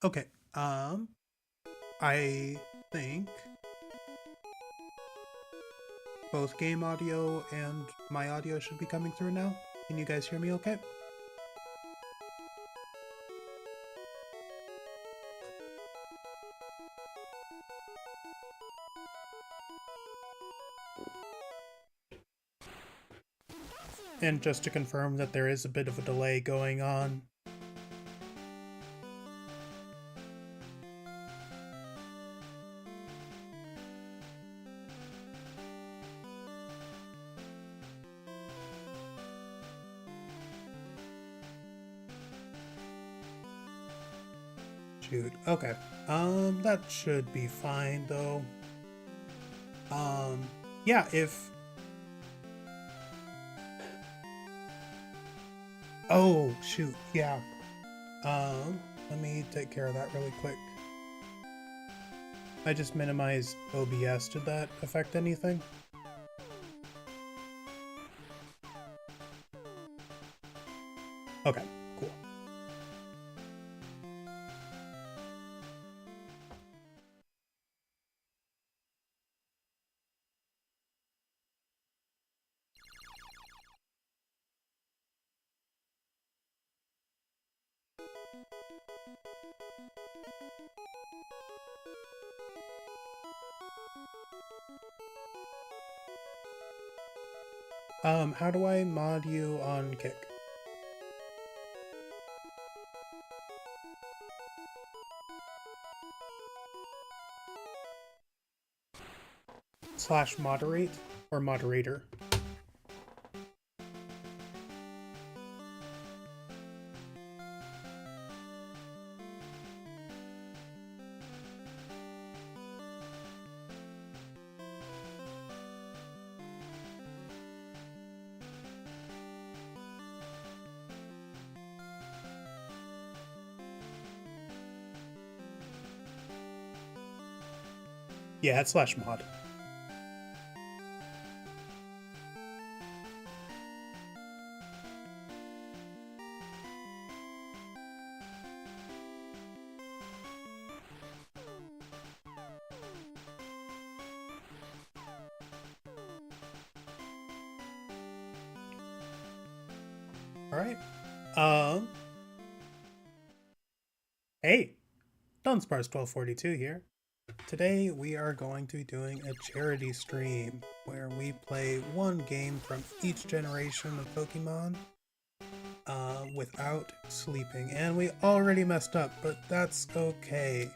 Okay, I think both game audio and my audio should be coming through now. Can you guys hear me okay? And just to confirm that there is a bit of a delay going on. Shoot. Okay. That should be fine though. Yeah, if... Oh, shoot, yeah. Let me take care of that really quick. I just minimized OBS. Did that affect anything? Okay, cool. How do I mod you on Kick? Slash moderate or moderator? Yeah, it's slash mod. Alright. Hey! Dunspars1242 here. Today we are going to be doing a charity stream where we play one game from each generation of Pokemon without sleeping. And we already messed up, but that's okay.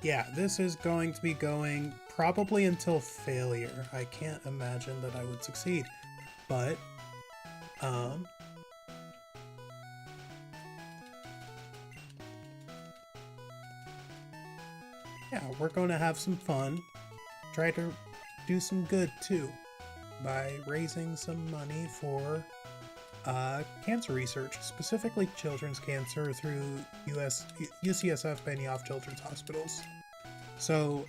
Yeah, this is going to be going probably until failure. I can't imagine that I would succeed. But, yeah, we're going to have some fun. Try to do some good too by raising some money for cancer research, specifically children's cancer through UCSF Benioff Children's Hospitals. So,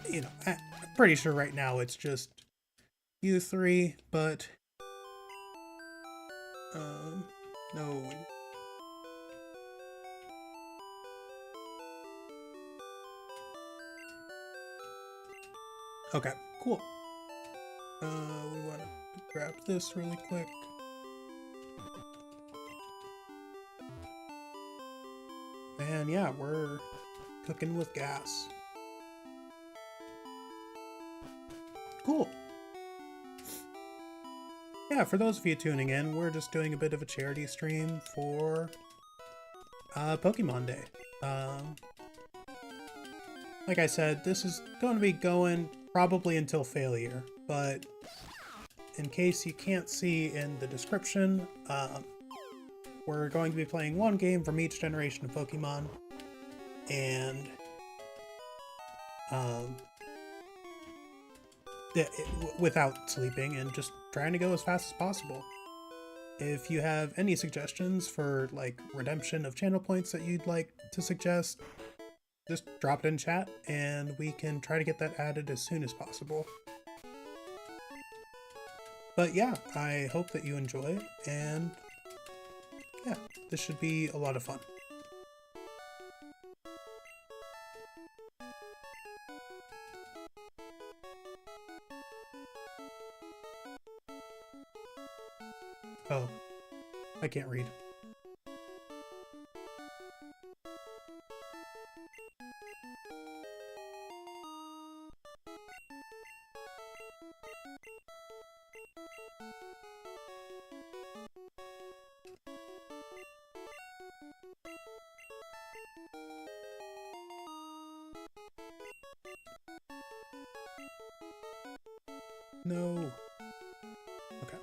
you know, I'm pretty sure right now it's just you three, but no. Okay, cool. We want to grab this really quick. And yeah, we're cooking with gas. Cool. Yeah, for those of you tuning in, we're just doing a bit of a charity stream for Pokemon Day. Like I said, this is going to be going probably until failure, but in case you can't see in the description, we're going to be playing one game from each generation of Pokemon, and without sleeping, and just trying to go as fast as possible. If you have any suggestions for like redemption of channel points that you'd like to suggest, just drop it in chat and we can try to get that added as soon as possible. But yeah, I hope that you enjoy, and yeah, this should be a lot of fun. Oh, I can't read. No. Okay.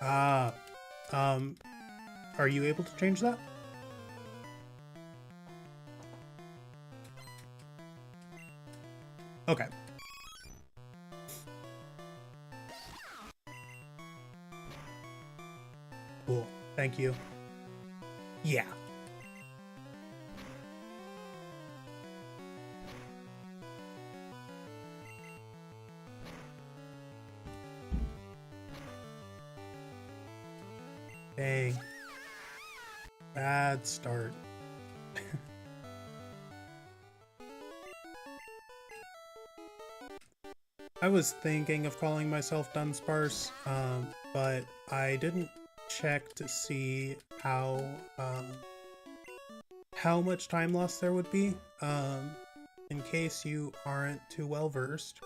Ah, are you able to change that? Okay. Cool. Thank you. Yeah. Dang. Bad start. I was thinking of calling myself Dunsparce, but I didn't check to see how much time loss there would be. In case you aren't too well versed,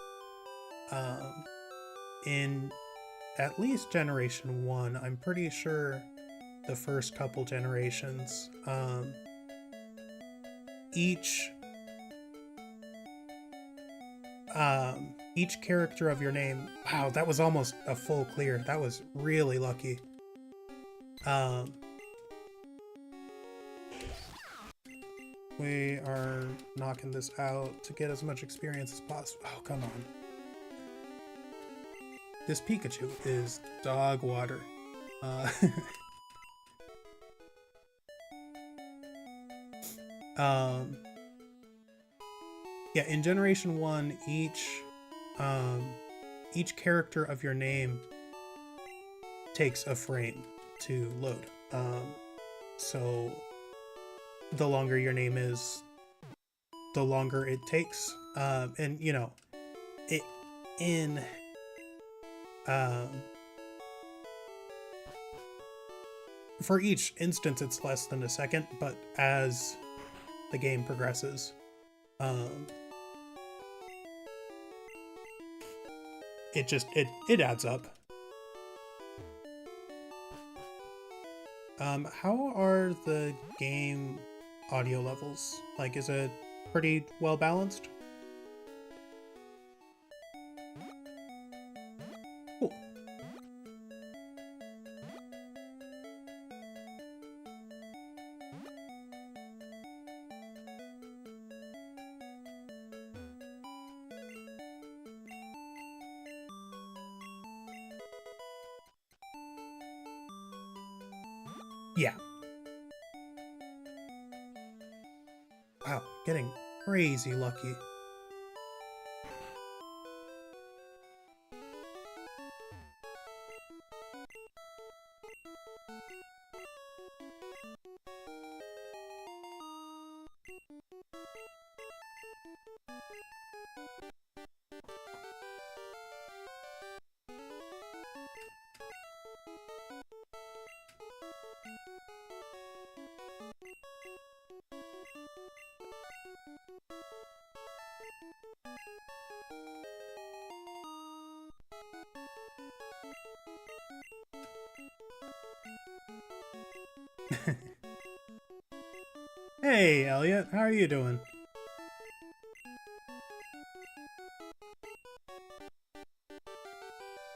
in at least Generation 1, I'm pretty sure the first couple generations, each character of your name... Wow, that was almost a full clear. That was really lucky. We are knocking this out to get as much experience as possible. Oh, come on. This Pikachu is dog water. Yeah, in Generation 1, each character of your name takes a frame to load. So the longer your name is, the longer it takes. And you know, for each instance it's less than a second, but as the game progresses, it adds up. How are the game audio levels? Like, is it pretty well balanced? Cool. Yeah. Wow, getting crazy lucky. Hey, Elliot, how are you doing?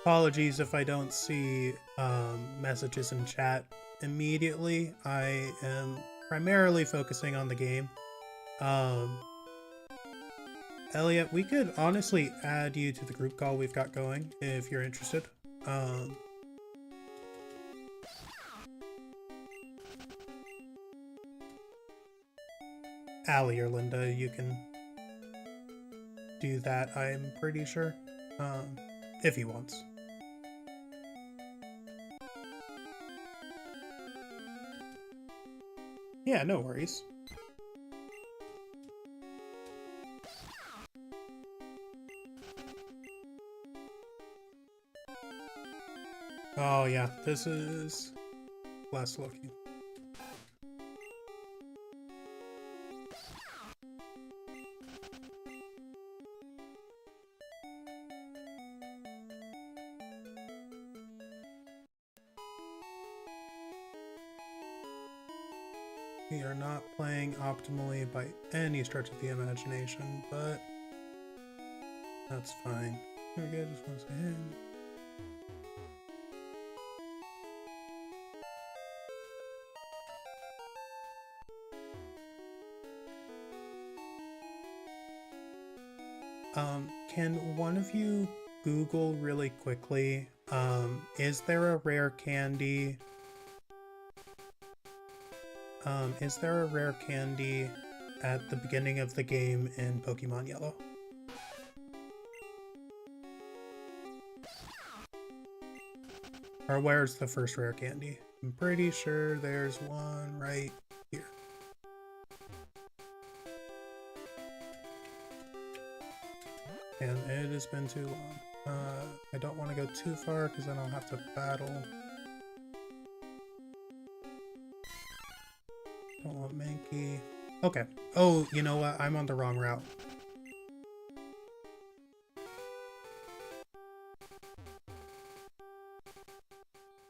Apologies if I don't see messages in chat immediately. I am primarily focusing on the game. Elliot, we could honestly add you to the group call we've got going if you're interested. Allie or Linda, you can do that, I'm pretty sure. If he wants. Yeah, no worries. Oh yeah, this is less looking. We are not playing optimally by any stretch of the imagination, but that's fine. Okay, just 1 second. Can one of you Google really quickly, is there a rare candy? Is there a rare candy at the beginning of the game in Pokemon Yellow? Or where's the first rare candy? I'm pretty sure there's one right here. And it has been too long. I don't want to go too far because then I'll have to battle. Don't want Mankey. Okay. Oh, you know what? I'm on the wrong route.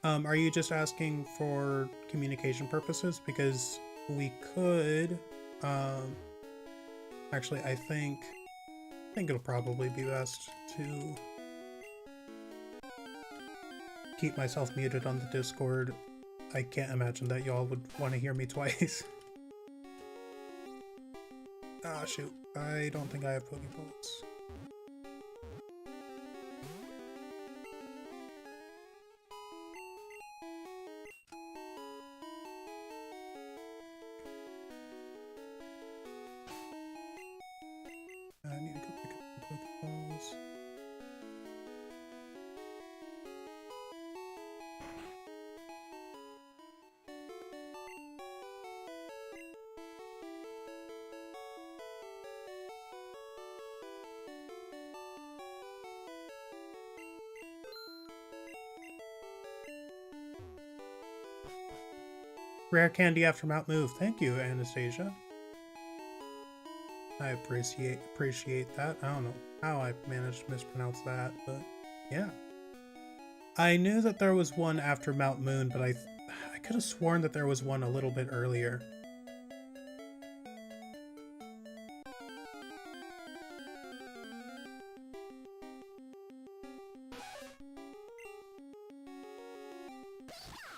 Are you just asking for communication purposes? Because we could, actually, I think it'll probably be best to keep myself muted on the Discord. I can't imagine that y'all would want to hear me twice. Ah, shoot. I don't think I have Pokeballs. I need to go pick up some Pokeballs. Rare candy after Mount Move. Thank you, Anastasia. I appreciate that. I don't know how I managed to mispronounce that, but yeah. I knew that there was one after Mount Moon, but I could have sworn that there was one a little bit earlier.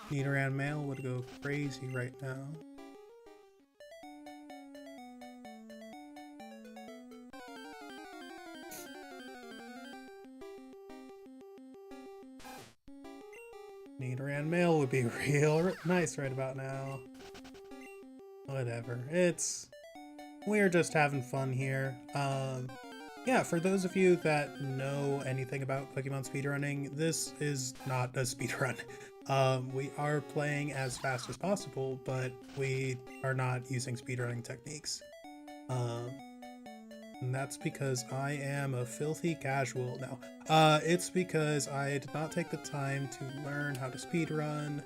Nidoran male would go crazy right now. Nidoran male would be real nice right about now. Whatever. We're just having fun here. Yeah, for those of you that know anything about Pokemon speedrunning, this is not a speedrun. We are playing as fast as possible, but we are not using speedrunning techniques. And that's because I am a filthy casual now. It's because I did not take the time to learn how to speedrun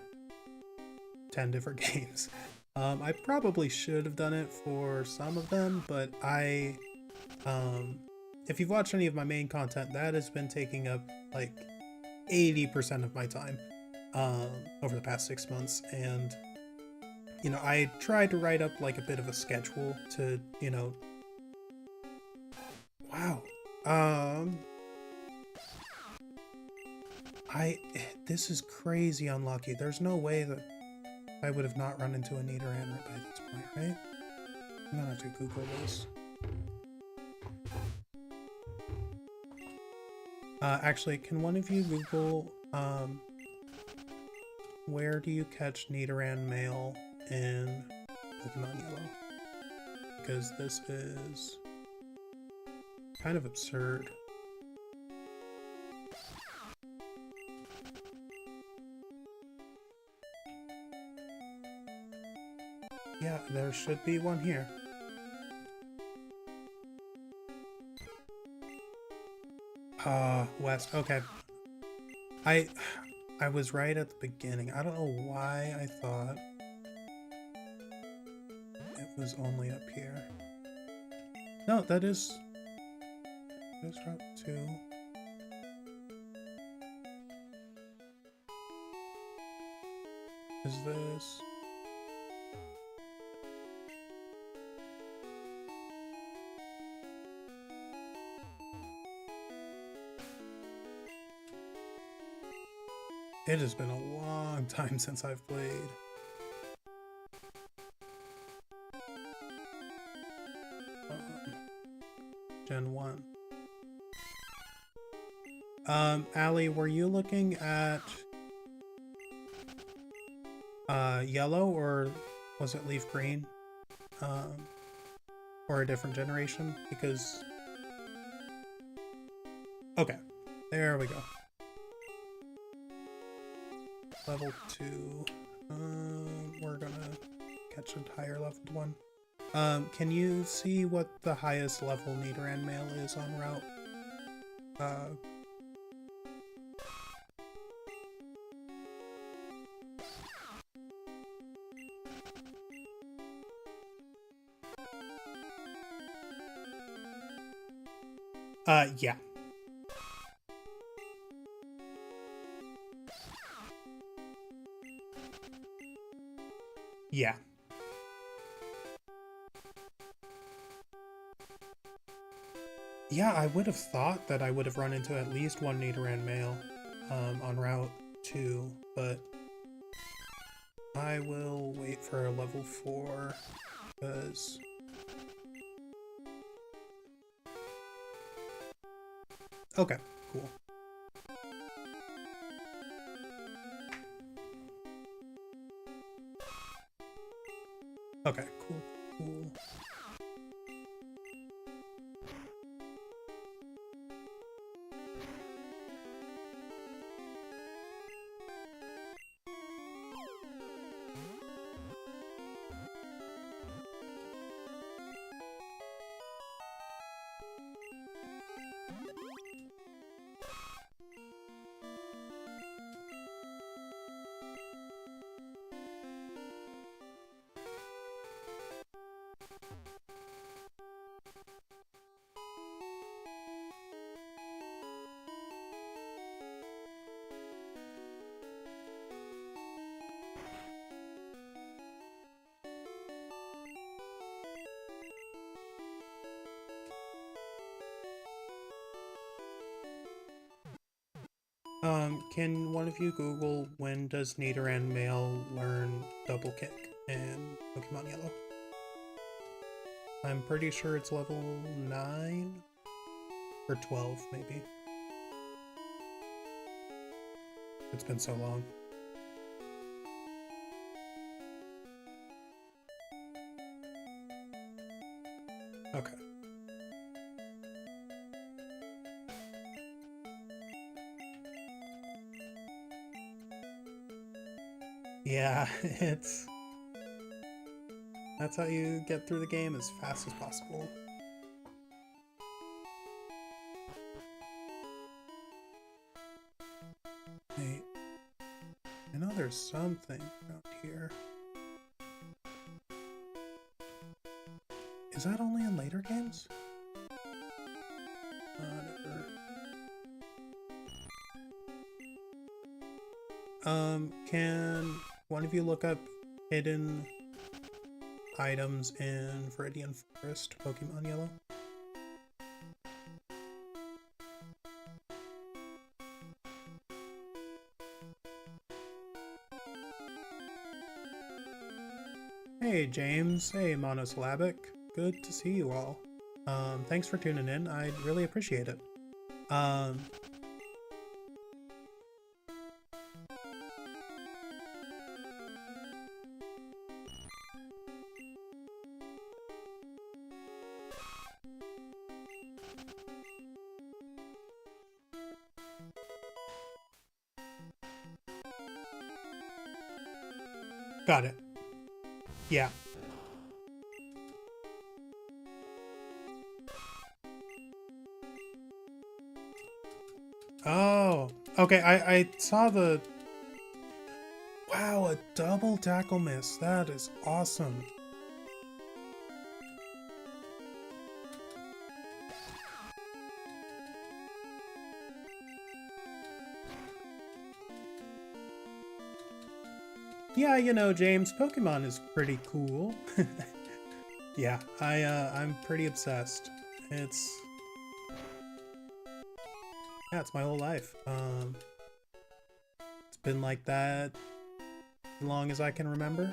10 different games. I probably should have done it for some of them, but if you've watched any of my main content, that has been taking up like 80% of my time over the past 6 months. And, you know, I tried to write up like a bit of a schedule to, you know, wow. This is crazy unlucky. There's no way that I would have not run into a Nidoran right by this point, right? I'm gonna have to Google this. Actually, can one of you Google, where do you catch Nidoran male in Pokemon Yellow? Because this is kind of absurd. Yeah, there should be one here. West. Okay. I was right at the beginning. I don't know why I thought it was only up here. No, that is Route 2. Is this? It has been a long time since I've played. Gen 1. Allie, were you looking at yellow, or was it leaf green? Or a different generation? Because... okay, there we go. Level 2. We're gonna catch a higher leveled one. Can you see what the highest level Nidoran male is on route? Yeah. Yeah. Yeah, I would have thought that I would have run into at least one Nidoran male on Route 2, but I will wait for a level 4, because... okay, cool. Okay, cool, cool. Can one of you Google when does Nidoran male learn double kick in Pokemon Yellow? I'm pretty sure it's level 9 or 12, maybe. It's been so long. Yeah, it's... That's how you get through the game as fast as possible. Wait. I know there's something around here. Is that only in later games? Whatever. Can one of you look up hidden items in Viridian Forest, Pokemon Yellow? Hey James, hey Monosyllabic. Good to see you all. Thanks for tuning in. I really appreciate it. Got it. Yeah. Oh, okay, I saw the... Wow, a double tackle miss. That is awesome. Yeah, you know, James, Pokemon is pretty cool. Yeah, I'm pretty obsessed. It's... Yeah, it's my whole life. It's been like that as long as I can remember.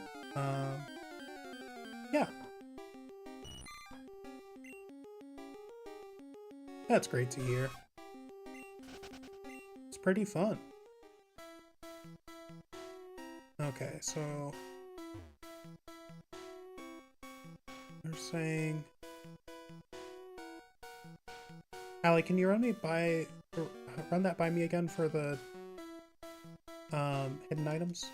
Yeah. That's great to hear. It's pretty fun. Okay, so... They're saying... Allie, can you run that by me again for the hidden items?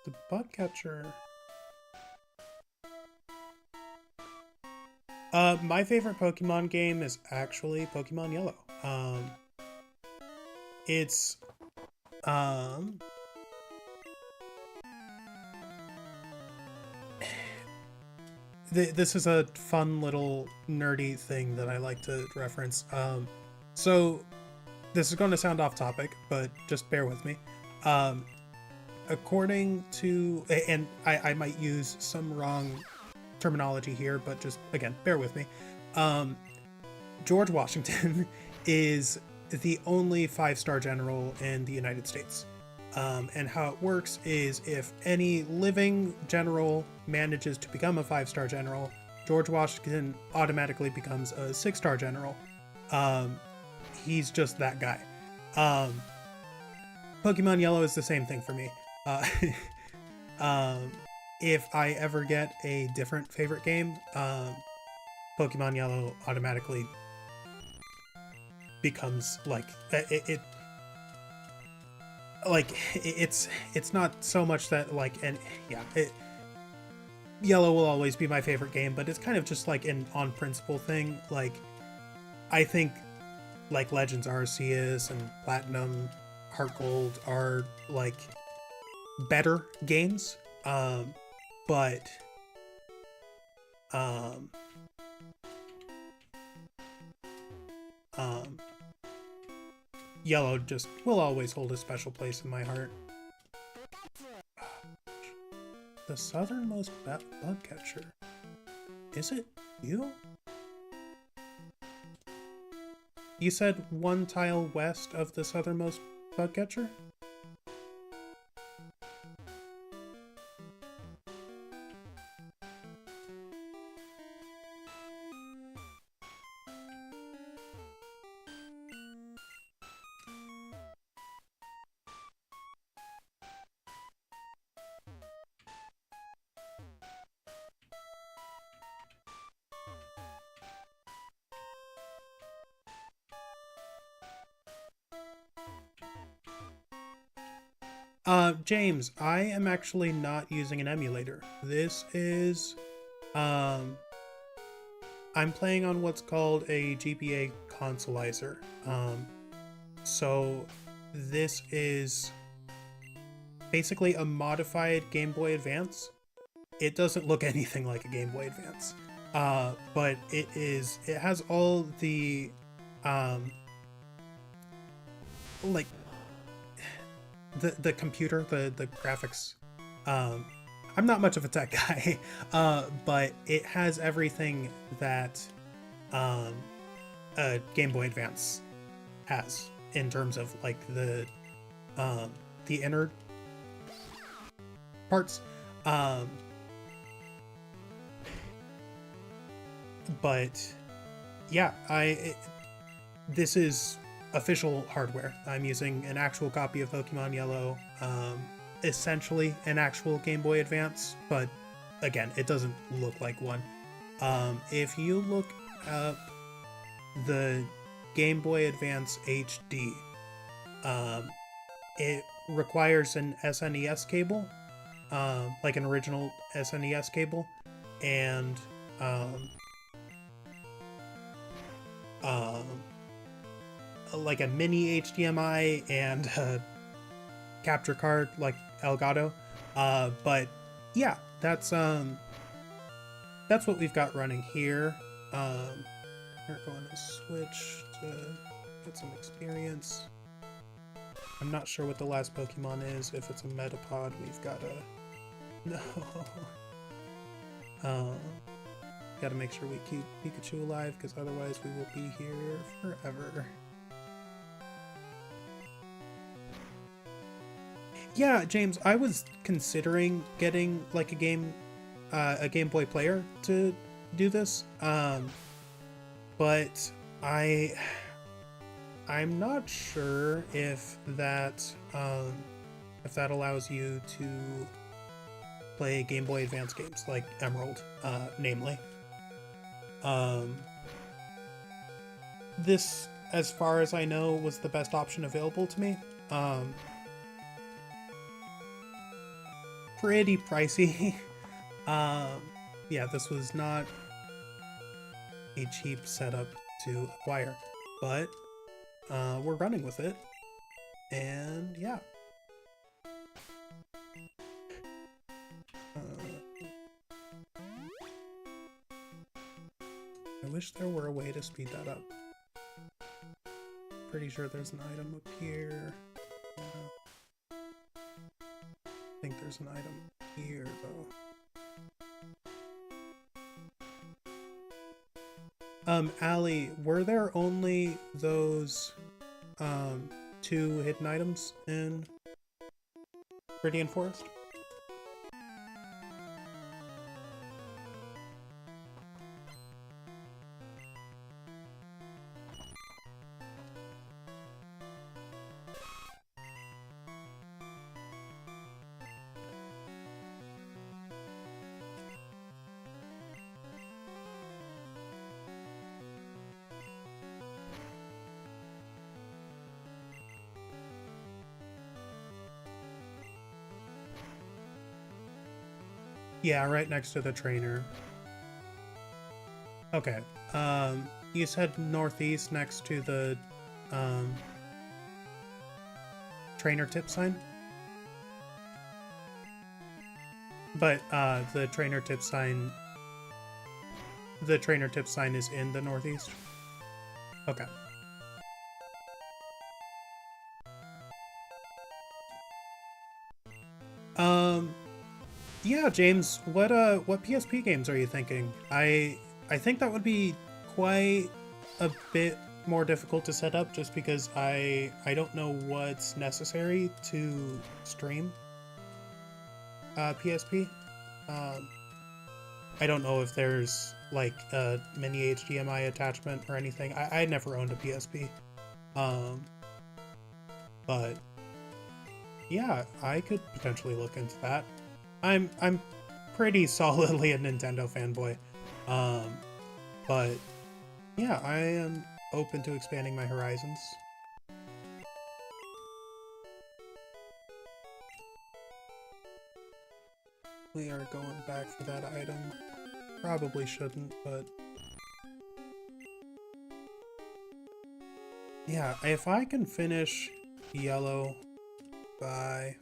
The bug catcher. My favorite Pokemon game is actually Pokemon Yellow. It's this is a fun little nerdy thing that I like to reference. So this is going to sound off topic, but just bear with me. According to, and I might use some wrong terminology here, but just, again, bear with me. George Washington is the only 5-star general in the United States. And how it works is if any living general manages to become a 5-star general, George Washington automatically becomes a 6-star general. He's just that guy. Pokemon Yellow is the same thing for me. If I ever get a different favorite game, Pokemon Yellow automatically becomes like it's not so much that like, and yeah, Yellow will always be my favorite game, but it's kind of just like an on principle thing. Like, I think like Legends Arceus and Platinum, Heart Gold are like better games, but Yellow just will always hold a special place in my heart. The southernmost bug catcher. Is it you? You said one tile west of the southernmost bug catcher? James, I am actually not using an emulator. This is, um, I'm playing on what's called a GBA consolizer. So this is basically a modified Game Boy Advance. It doesn't look anything like a Game Boy Advance. But it has all the, like, the computer, the graphics. I'm not much of a tech guy, but it has everything that a Game Boy Advance has in terms of like the inner parts. But yeah, this is official hardware. I'm using an actual copy of Pokemon Yellow, essentially an actual Game Boy Advance, but again, it doesn't look like one. If you look up the Game Boy Advance HD, it requires an SNES cable, like an original SNES cable, and like a mini HDMI and a capture card like Elgato. But yeah, that's what we've got running here. We're going to switch to get some experience. I'm not sure what the last Pokemon is. If it's a Metapod, we've got a... No. Gotta make sure we keep Pikachu alive, because otherwise we will be here forever. Yeah, James, I was considering getting like a Game Boy player to do this, but I'm not sure if that allows you to play Game Boy Advance games like Emerald, namely. This, as far as I know, was the best option available to me. Pretty pricey. Yeah, this was not a cheap setup to acquire, but we're running with it, and yeah. I wish there were a way to speed that up. Pretty sure there's an item up here. I think there's an item here, though. Allie, were there only those 2 hidden items in Viridian Forest? Yeah, right next to the trainer. Okay. You said northeast next to the trainer tip sign? But the trainer tip sign is in the northeast? Okay. Yeah, James, what PSP games are you thinking? I think that would be quite a bit more difficult to set up, just because I don't know what's necessary to stream PSP. I don't know if there's like a mini HDMI attachment or anything. I never owned a PSP. But yeah, I could potentially look into that. I'm pretty solidly a Nintendo fanboy. But yeah, I am open to expanding my horizons. We are going back for that item. Probably shouldn't, but... yeah, if I can finish yellow by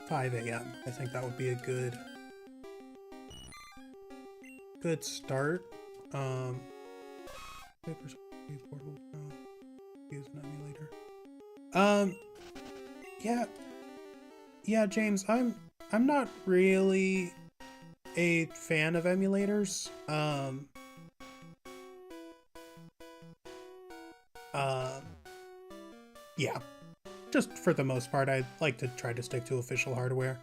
5 a.m., I think that would be a good start. Papers, portable, use an emulator. Yeah, James, I'm not really a fan of emulators. Yeah, just for the most part, I like to try to stick to official hardware.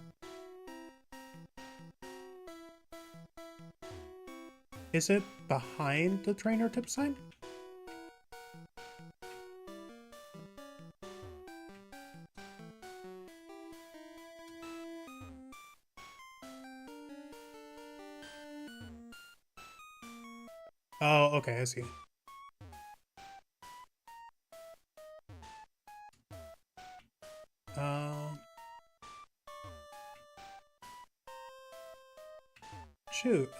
Is it behind the trainer tip sign? Oh, okay, I see. Shoot,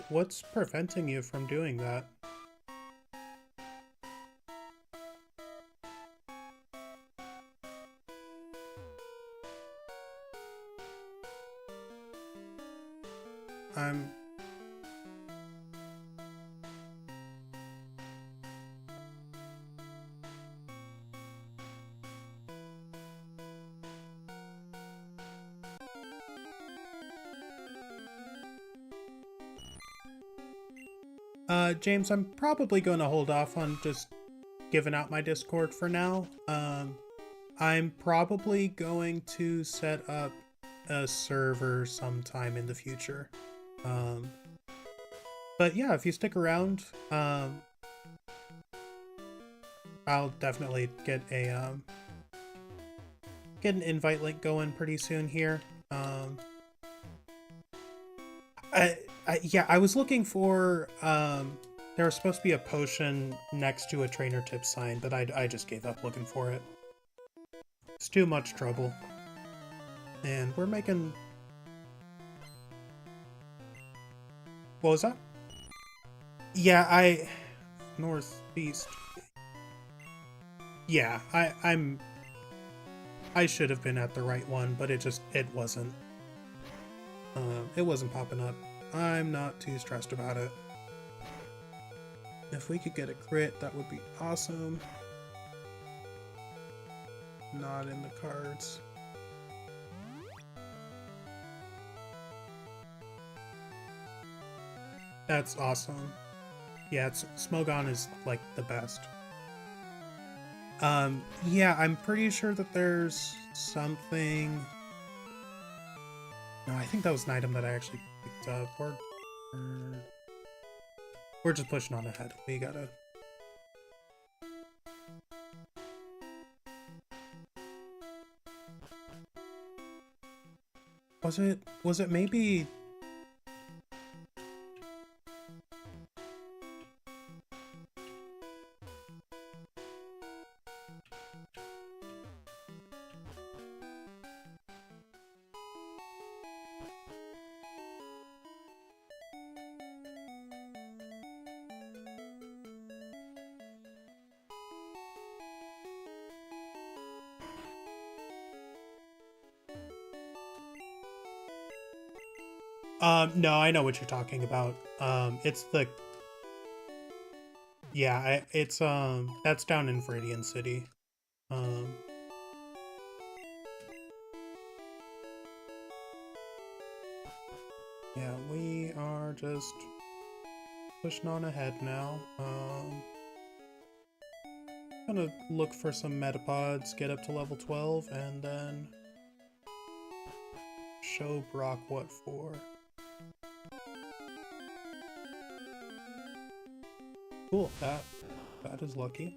what's preventing you from doing that? I'm... James, I'm probably going to hold off on just giving out my Discord for now. I'm probably going to set up a server sometime in the future. But yeah, if you stick around, I'll definitely get an invite link going pretty soon here. Yeah, I was looking for, there was supposed to be a potion next to a trainer tip sign, but I just gave up looking for it. It's too much trouble. And we're making... what was that? Yeah, northeast. Yeah, I should have been at the right one, but it wasn't. It wasn't popping up. I'm not too stressed about it. If we could get a crit, that would be awesome. Not in the cards. That's awesome. Yeah, Smogon is like the best. Yeah, I'm pretty sure that there's something... no, I think that was an item that I actually picked up. We're just pushing on ahead. We gotta... was it maybe... no, I know what you're talking about. It's the... yeah, it's, that's down in Viridian City. Yeah, we are just pushing on ahead now. Gonna look for some metapods, get up to level 12, and then show Brock what for. Cool, that is lucky.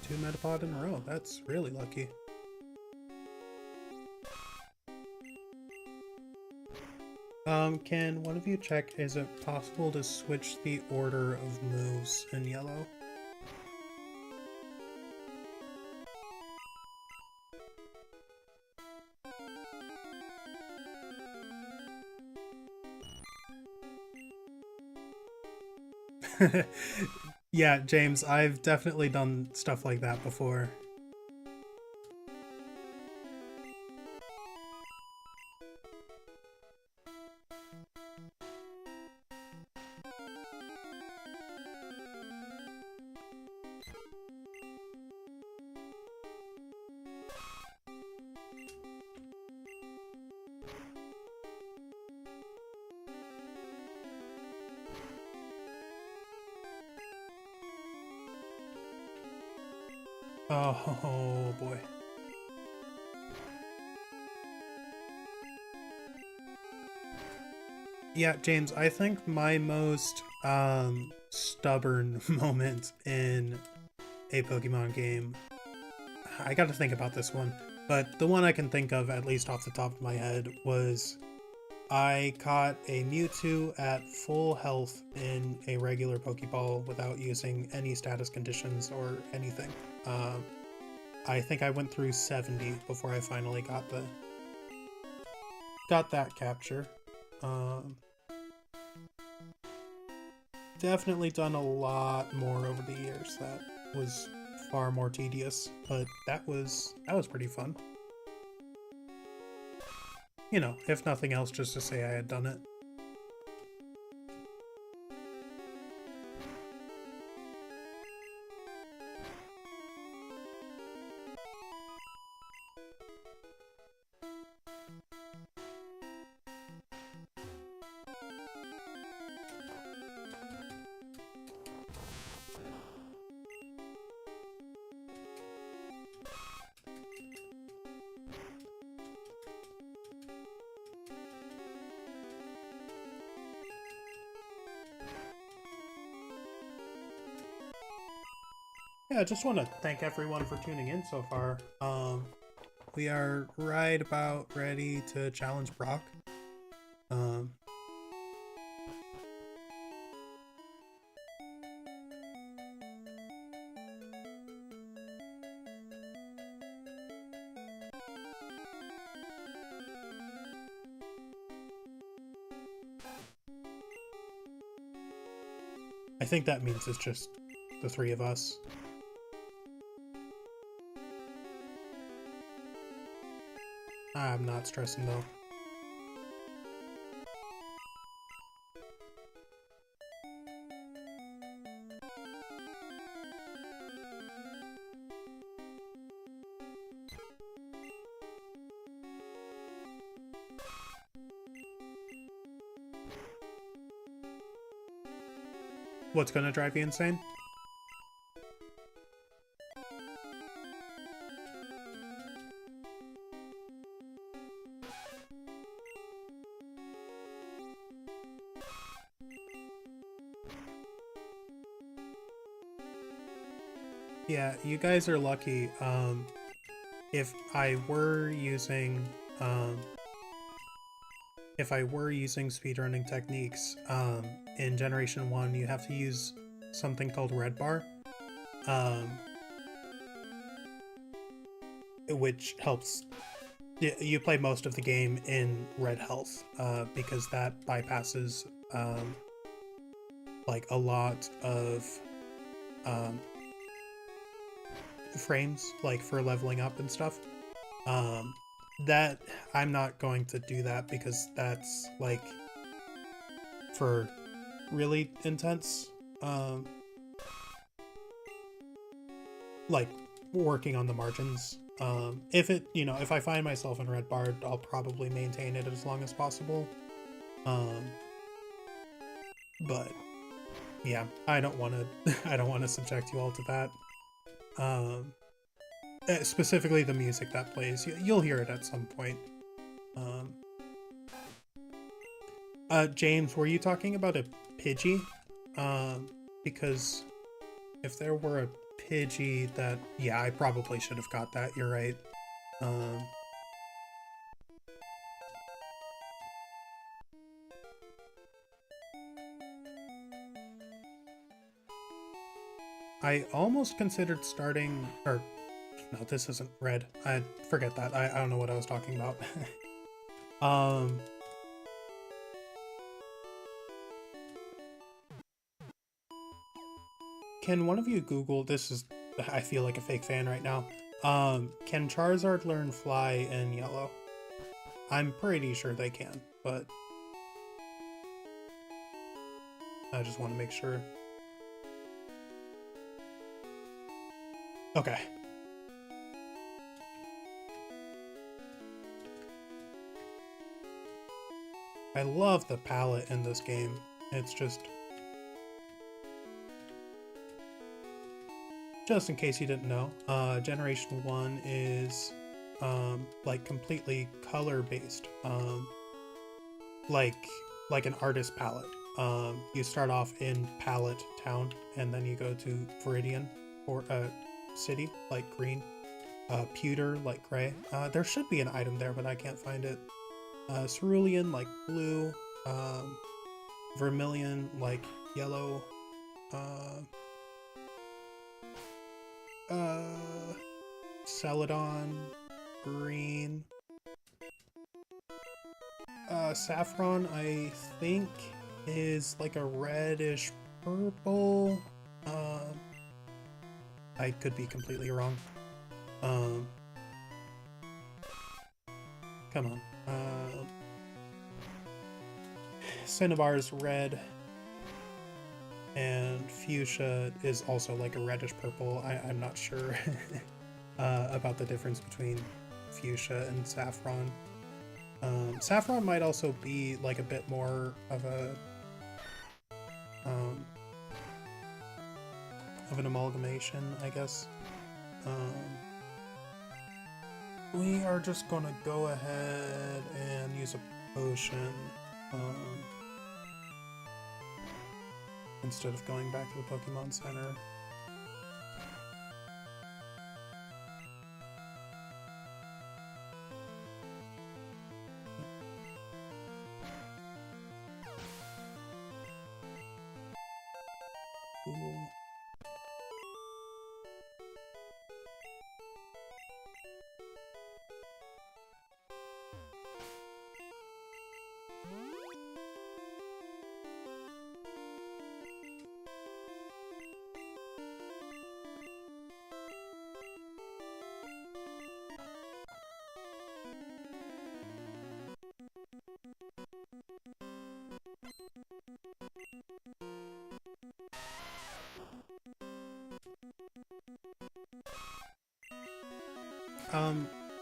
2 Metapod in a row. That's really lucky. Can one of you check, is it possible to switch the order of moves in yellow? Yeah, James, I've definitely done stuff like that before. Oh boy. Yeah, James, I think my most stubborn moment in a Pokemon game, I gotta think about this one, but the one I can think of, at least off the top of my head, was I caught a Mewtwo at full health in a regular Pokeball without using any status conditions or anything. I think I went through 70 before I finally got that capture. Definitely done a lot more over the years. That was far more tedious, but that was pretty fun. You know, if nothing else, just to say I had done it. Yeah, I just want to thank everyone for tuning in so far. We are right about ready to challenge Brock. I think that means it's just the 3 of us. I'm not stressing though. What's gonna drive you insane? Yeah, you guys are lucky. If I were using speedrunning techniques, in Generation 1, you have to use something called Red Bar, which helps. You play most of the game in red health, because that bypasses like a lot of frames, like for leveling up and stuff. That I'm not going to do that because that's like for really intense like working on the margins. If I find myself in red bar, I'll probably maintain it as long as possible. But yeah, I don't want to subject you all to that. Specifically the music that plays. You'll hear it at some point. James, were you talking about a Pidgey? Because if there were a Pidgey that, yeah, I probably should have got that, you're right. I almost considered starting, or, no, this isn't red. I forget that. I don't know what I was talking about. Can one of you Google, this is, I feel like a fake fan right now. Can Charizard learn Fly in Yellow? I'm pretty sure they can, but I just want to make sure. Okay. I love the palette in this game. It's just in case you didn't know, Generation 1 is like completely color based, like an artist palette. You start off in Palette Town, and then you go to Viridian, or City, like green, Pewter, like gray. There should be an item there, but I can't find it. Cerulean, like blue, Vermilion, like yellow, Celadon, green, Saffron, I think, is like a reddish purple. I could be completely wrong. Come on. Cinnabar's red, and Fuchsia is also like a reddish purple. I'm not sure about the difference between Fuchsia and Saffron. Saffron might also be like a bit more of a of an amalgamation, I guess. We are just gonna go ahead and use a potion instead of going back to the Pokemon Center. Cool.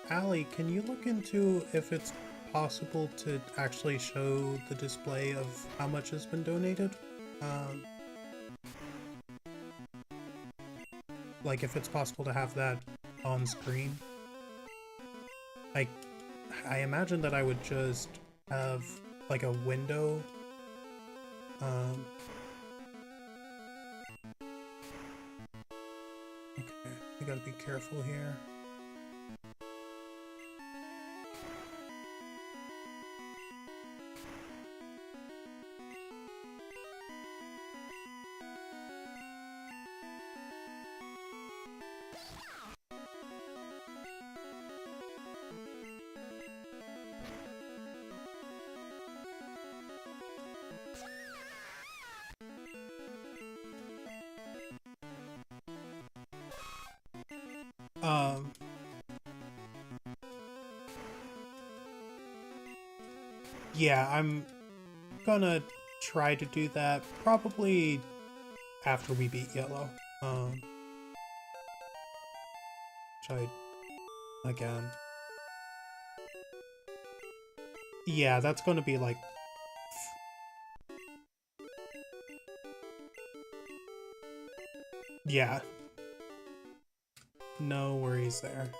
Allie, can you look into if it's possible to actually show the display of how much has been donated? Like if it's possible to have that on screen? I imagine that I would just have like a window. Okay, we gotta be careful here. Yeah, I'm gonna try to do that probably after we beat Yellow. Which again. Yeah, that's gonna be like... Yeah. No worries there.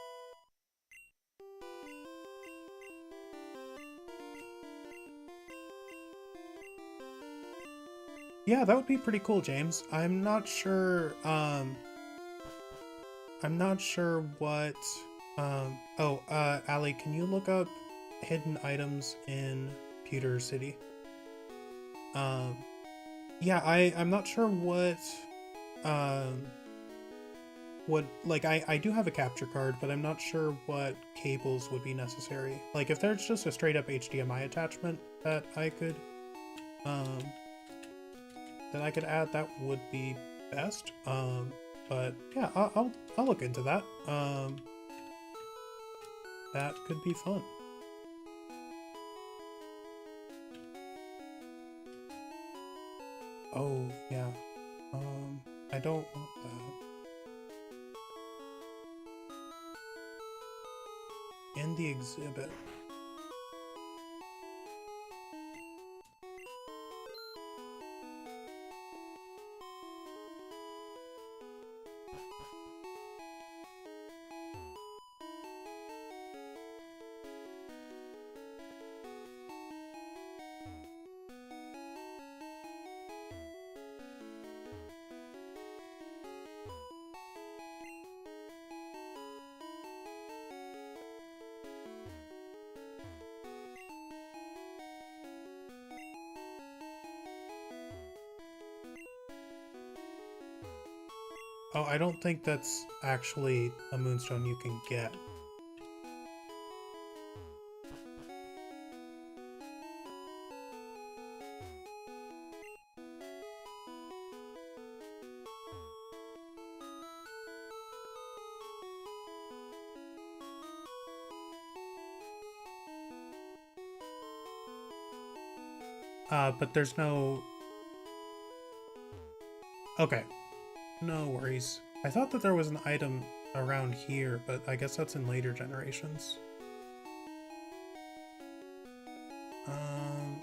Yeah, that would be pretty cool, James. I'm not sure, I'm not sure what, Allie, can you look up hidden items in Pewter City? Um, yeah, I'm not sure um, like, I do have a capture card, but I'm not sure what cables would be necessary. Like, if there's just a straight up HDMI attachment that um, I could add, that would be best. But yeah, I'll look into that. That could be fun. Oh, yeah. I don't want that. In the exhibit. Oh, I don't think that's actually a moonstone you can get. But there's no... Okay, no worries. I thought that there was an item around here, but I guess that's in later generations.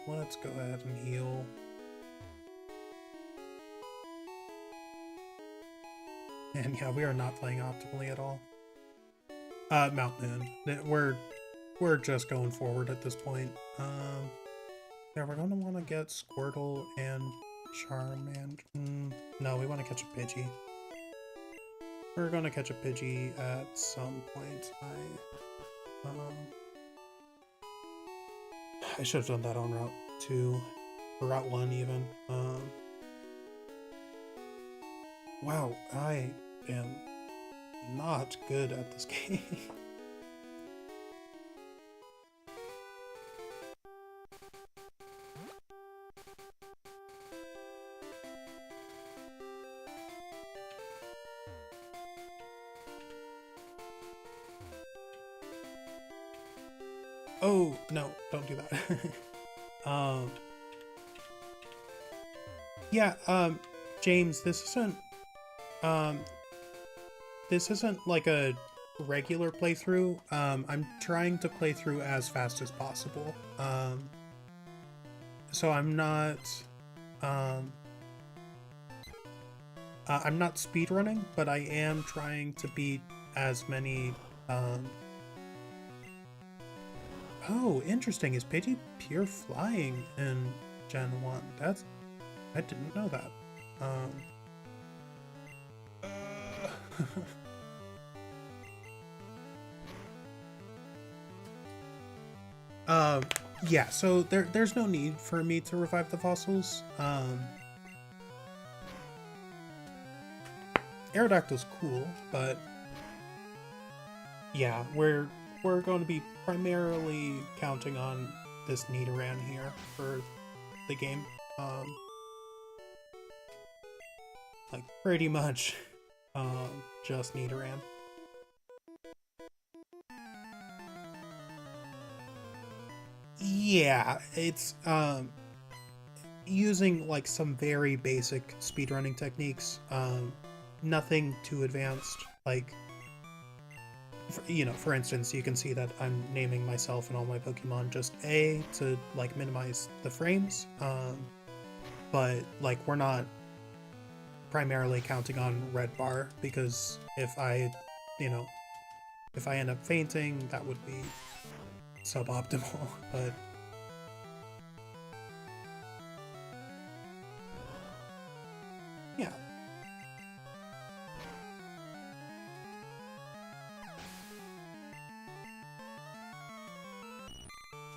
Let's go ahead and heal. And yeah, we are not playing optimally at all. Mount Moon. We're just going forward at this point. Yeah, we're gonna want to get Squirtle and Charmander. No, we want to catch a Pidgey. We're gonna catch a Pidgey at some point. I should have done that on Route 2, or Route 1 even. Wow, I am not good at this game. Oh, no, don't do that. Yeah, James, this isn't like a regular playthrough. I'm trying to play through as fast as possible. So I'm not speedrunning, but I am trying to beat as many, Oh, interesting. Is Pidgey pure flying in Gen 1? I didn't know that. Yeah, so there's no need for me to revive the fossils. Aerodactyl's cool, but yeah, we're going to be primarily counting on this Nidoran here for the game. Like pretty much just Nidoran. Yeah, it's using like some very basic speedrunning techniques. Nothing too advanced. Like, for instance, you can see that I'm naming myself and all my Pokemon just A to like minimize the frames. But like we're not primarily counting on red bar, because if I end up fainting, that would be suboptimal. But yeah.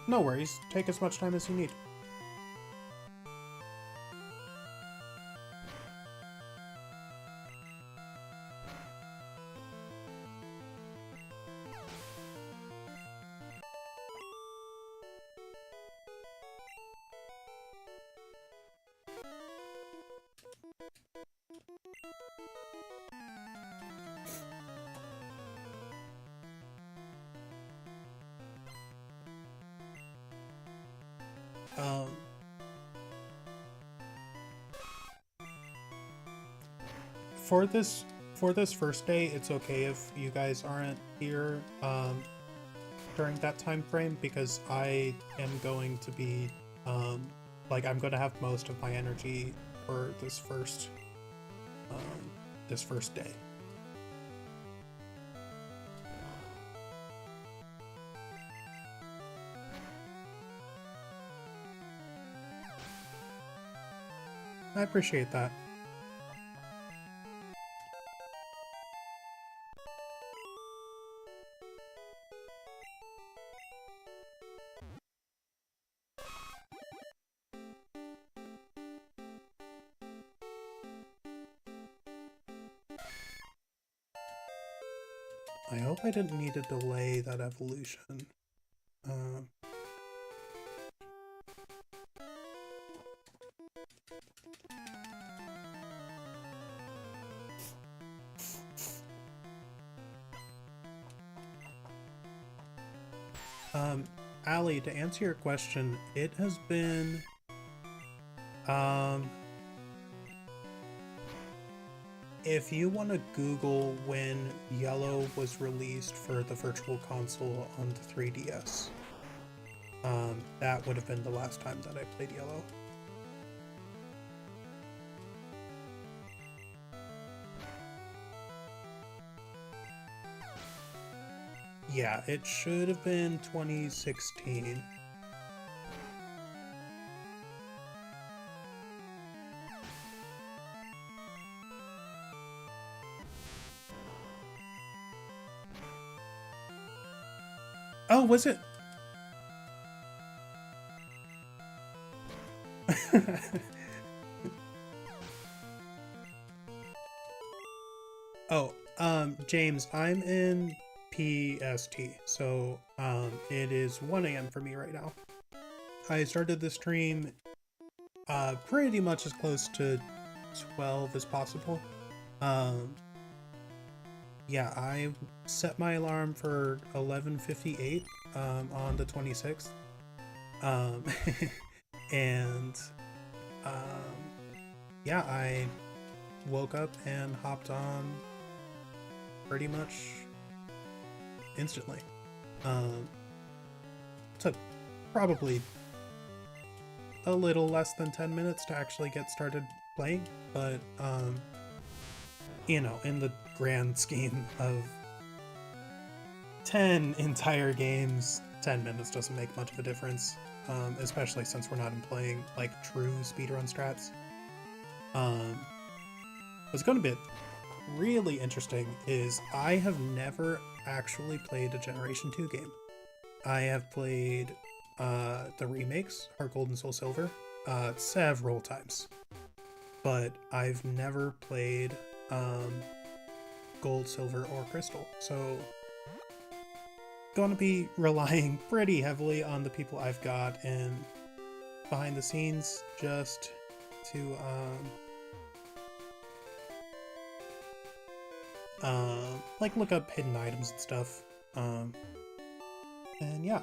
No worries. Take as much time as you need. Um, for this first day, it's okay if you guys aren't here during that time frame, because I am going to be like, I'm going to have most of my energy for this first day. I appreciate that. I hope I didn't need to delay that evolution. Allie, to answer your question, it has been if you want to Google when Yellow was released for the Virtual Console on the 3DS, that would have been the last time that I played Yellow. Yeah, it should have been 2016. Oh, was it? Oh, James, I'm in PST, so it is 1 a.m. for me right now. I started the stream pretty much as close to 12 as possible. Yeah, I set my alarm for 11:58 on the 26th. And yeah, I woke up and hopped on pretty much instantly. Took probably a little less than 10 minutes to actually get started playing, but you know, in the grand scheme of 10 entire games, 10 minutes doesn't make much of a difference, especially since we're not playing like true speedrun strats. What's going to be really interesting is I have never actually played a Generation 2 game. I have played the remakes, Heart Gold and Soul Silver, several times, but I've never played Gold, Silver, or Crystal, so gonna be relying pretty heavily on the people I've got and behind the scenes just to like look up hidden items and stuff, and yeah.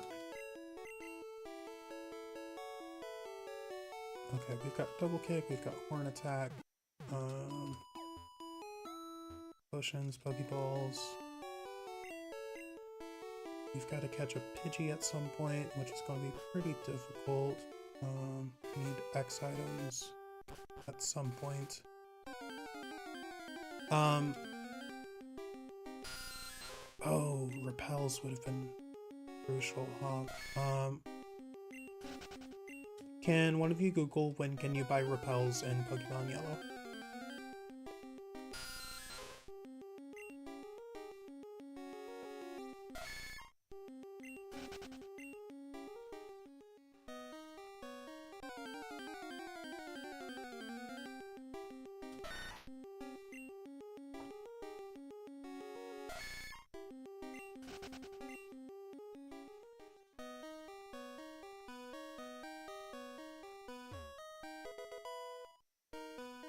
Okay, we've got double kick, we've got horn attack, potions, pokeballs. We've got to catch a Pidgey at some point, which is going to be pretty difficult. Need X items at some point. Oh, repels would have been crucial, huh? Can one of you Google when can you buy repels in Pokemon Yellow?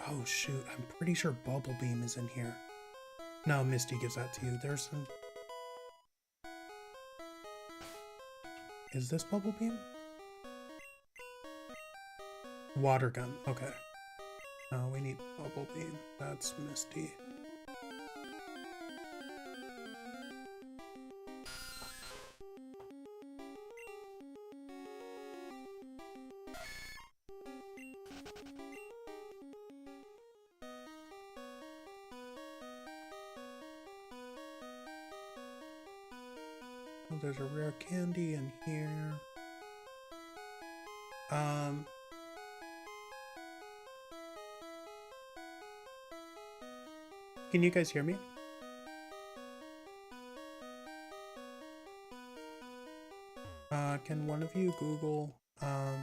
Oh shoot, I'm pretty sure Bubble Beam is in here. No, Misty gives that to you. There's some... Is this Bubble Beam? Water Gun, okay. No, we need Bubble Beam. That's Misty. Oh, there's a rare candy in here. Can you guys hear me? Can one of you Google, oh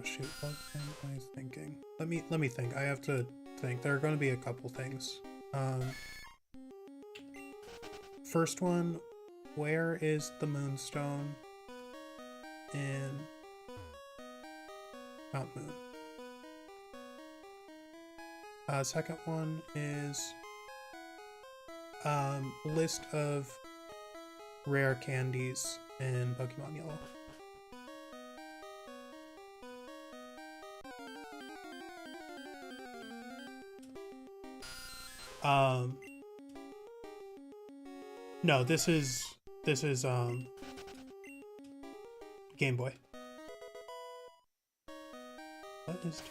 shoot, what am I thinking? Let me think. I have to think. There are going to be a couple things. First one, where is the Moonstone in Mount Moon? Second one is list of rare candies in Pokemon Yellow. No, this is Game Boy. What is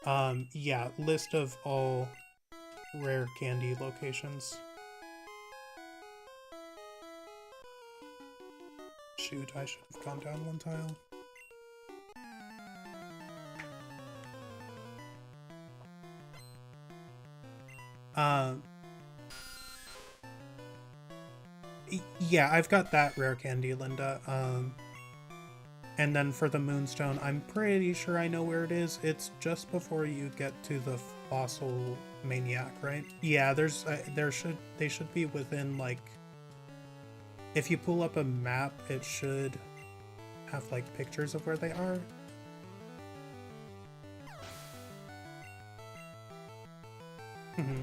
TMO1? Yeah, list of all rare candy locations. Shoot, I should have gone down one tile. Yeah, I've got that rare candy, Linda. And then for the Moonstone, I'm pretty sure I know where it is. It's just before you get to the Fossil Maniac, right? Yeah, they should be within, like, if you pull up a map, it should have like pictures of where they are. Mm-hmm.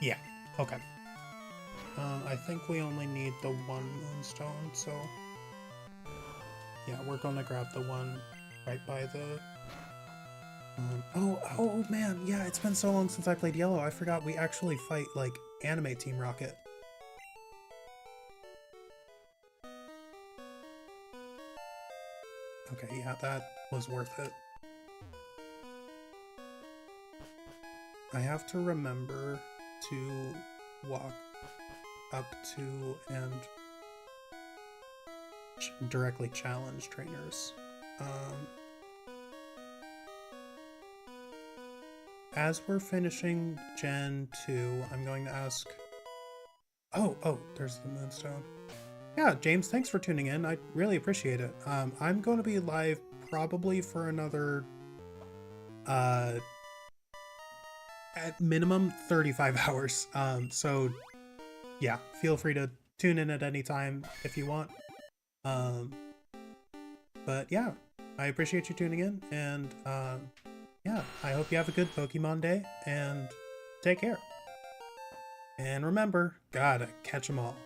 Yeah, okay. I think we only need the one Moonstone, so yeah, we're gonna grab the one right by the... oh man, yeah, it's been so long since I played Yellow, I forgot we actually fight, like, Anime Team Rocket. Okay, yeah, that was worth it. I have to remember to walk up to and directly challenge trainers. As we're finishing Gen 2, I'm going to ask... Oh, there's the Moonstone. Yeah, James, thanks for tuning in. I really appreciate it. I'm going to be live probably for another... at minimum 35 hours. So yeah, feel free to tune in at any time if you want. But yeah, I appreciate you tuning in, and yeah, I hope you have a good Pokemon day, and take care. And remember, gotta catch 'em all.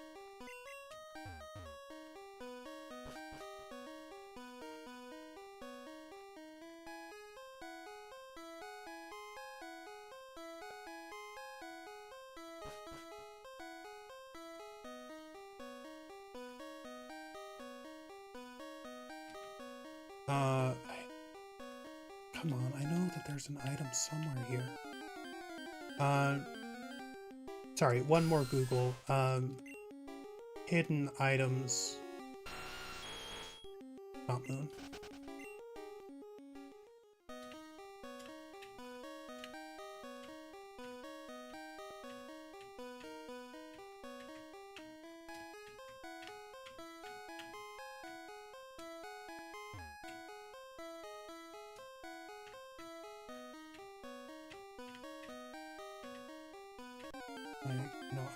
Come on, I know that there's an item somewhere here. Sorry, one more Google. Hidden items. Mount Moon.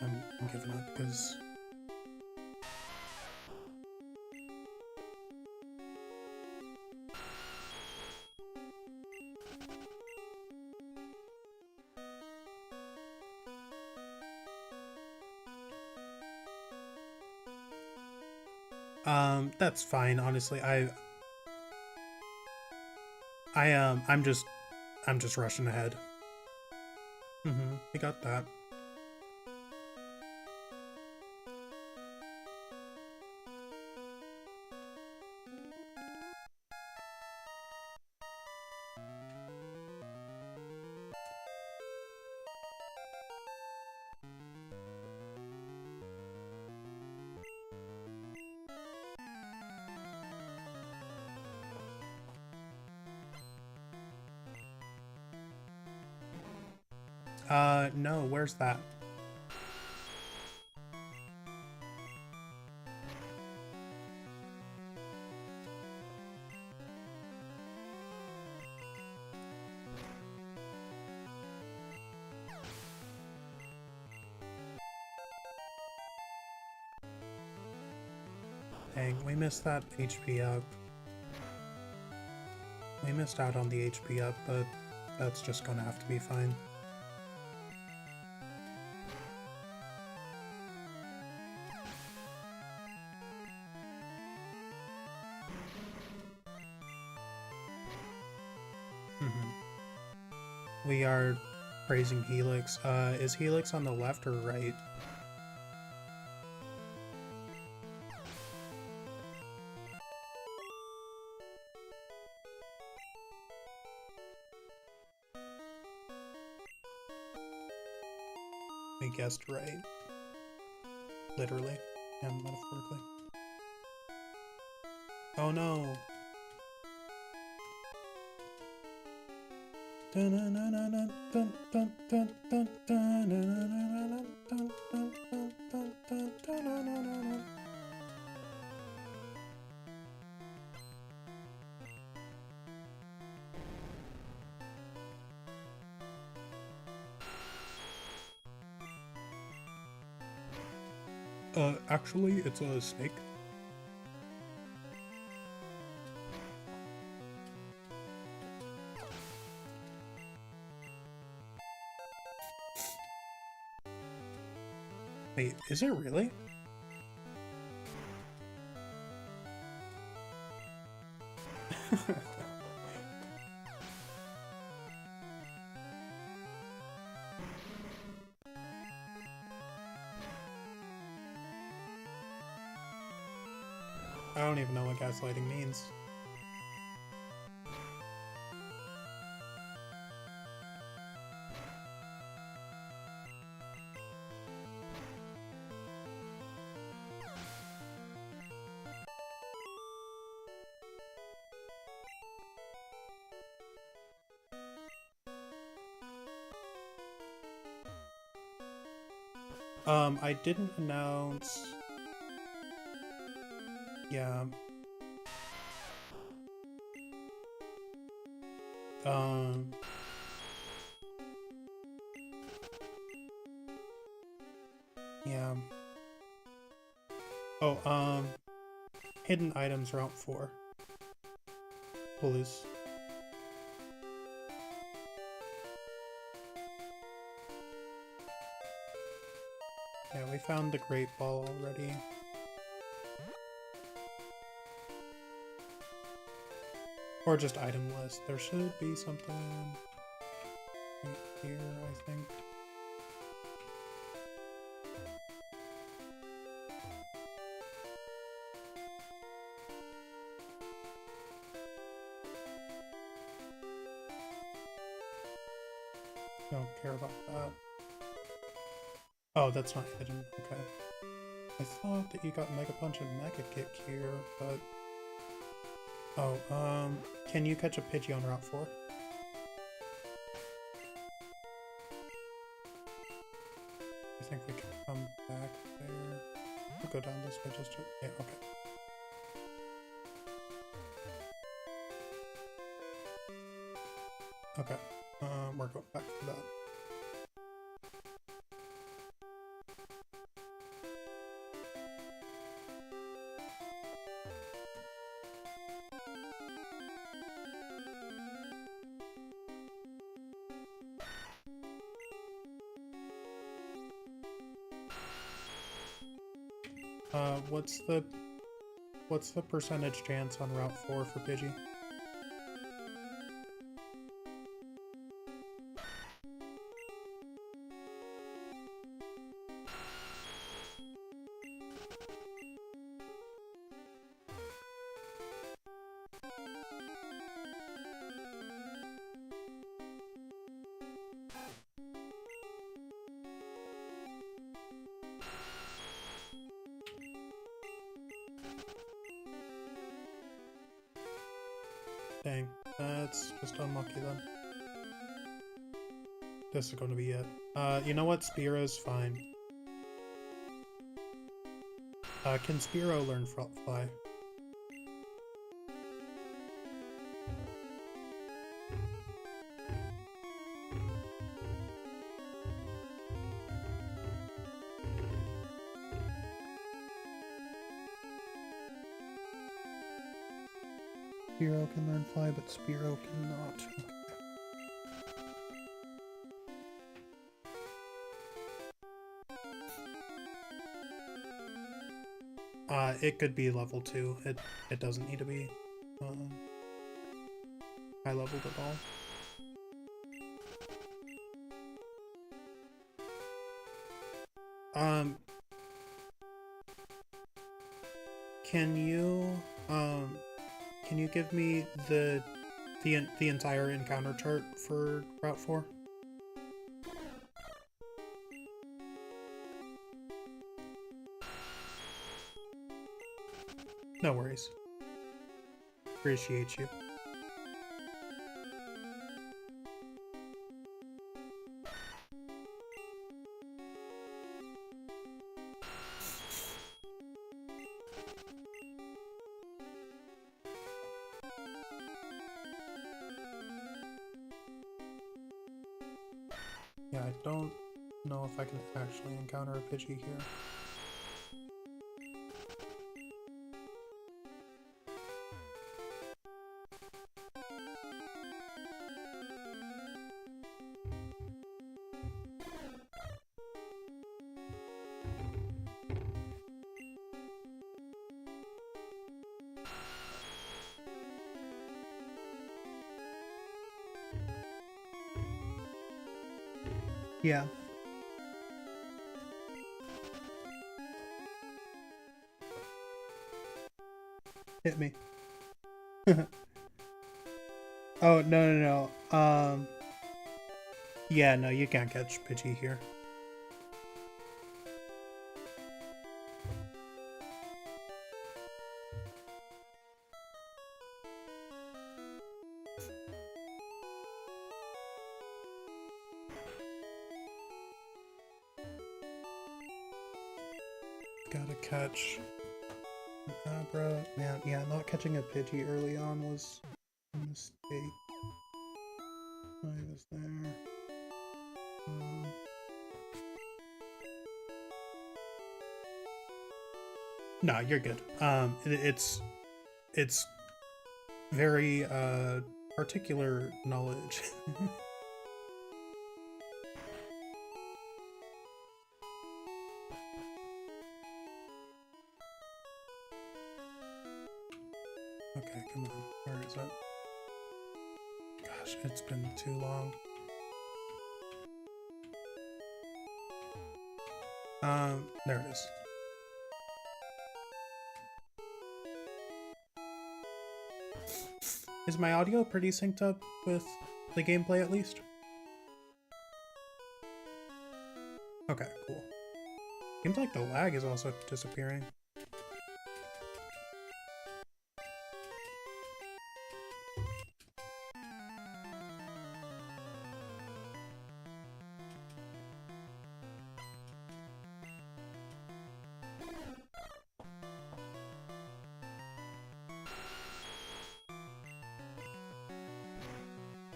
I'm giving up because... That's fine, honestly. I'm just rushing ahead. We got that. No, where's that? Dang, we missed that HP up. We missed out on the HP up, but that's just gonna have to be fine. We are praising Helix. Is Helix on the left or right? We guessed right. Literally and metaphorically. Oh no! Actually, it's a snake. Wait, is it really? I don't even know what gaslighting means. I didn't announce... Yeah. Yeah. Oh, hidden items Route 4. Please. Yeah, we found the Great Ball already. Or just item list. There should be something right here, I think. Don't care about that. Oh, that's not hidden. Okay. I thought that you got Mega Punch and Mega Kick here, but... Oh, can you catch a Pidgey on Route 4? I think we can come back there. We'll go down this way just to... Yeah, okay. Okay, we're going back to that. What's the percentage chance on Route 4 for Pidgey? Dang, that's just unlucky then. This is going to be it. You know what? Spearo's fine. Can Spearow learn Fly? Spearow can learn Fly, but Spearow cannot. It could be level 2. It doesn't need to be high leveled at all. Can you give me the entire encounter chart for Route 4? No worries. Appreciate you. Yeah, I don't know if I can actually encounter a Pidgey here. Yeah. Hit me. Oh, no. Yeah, no, you can't catch Pidgey here. Gotta catch an Abra. Man, yeah, not catching a Pidgey early on was a mistake. I was there. No, you're good. It's very particular knowledge. Okay, come on. Where is it? Gosh, it's been too long. There it is. Is my audio pretty synced up with the gameplay at least? Okay, cool. Seems like the lag is also disappearing.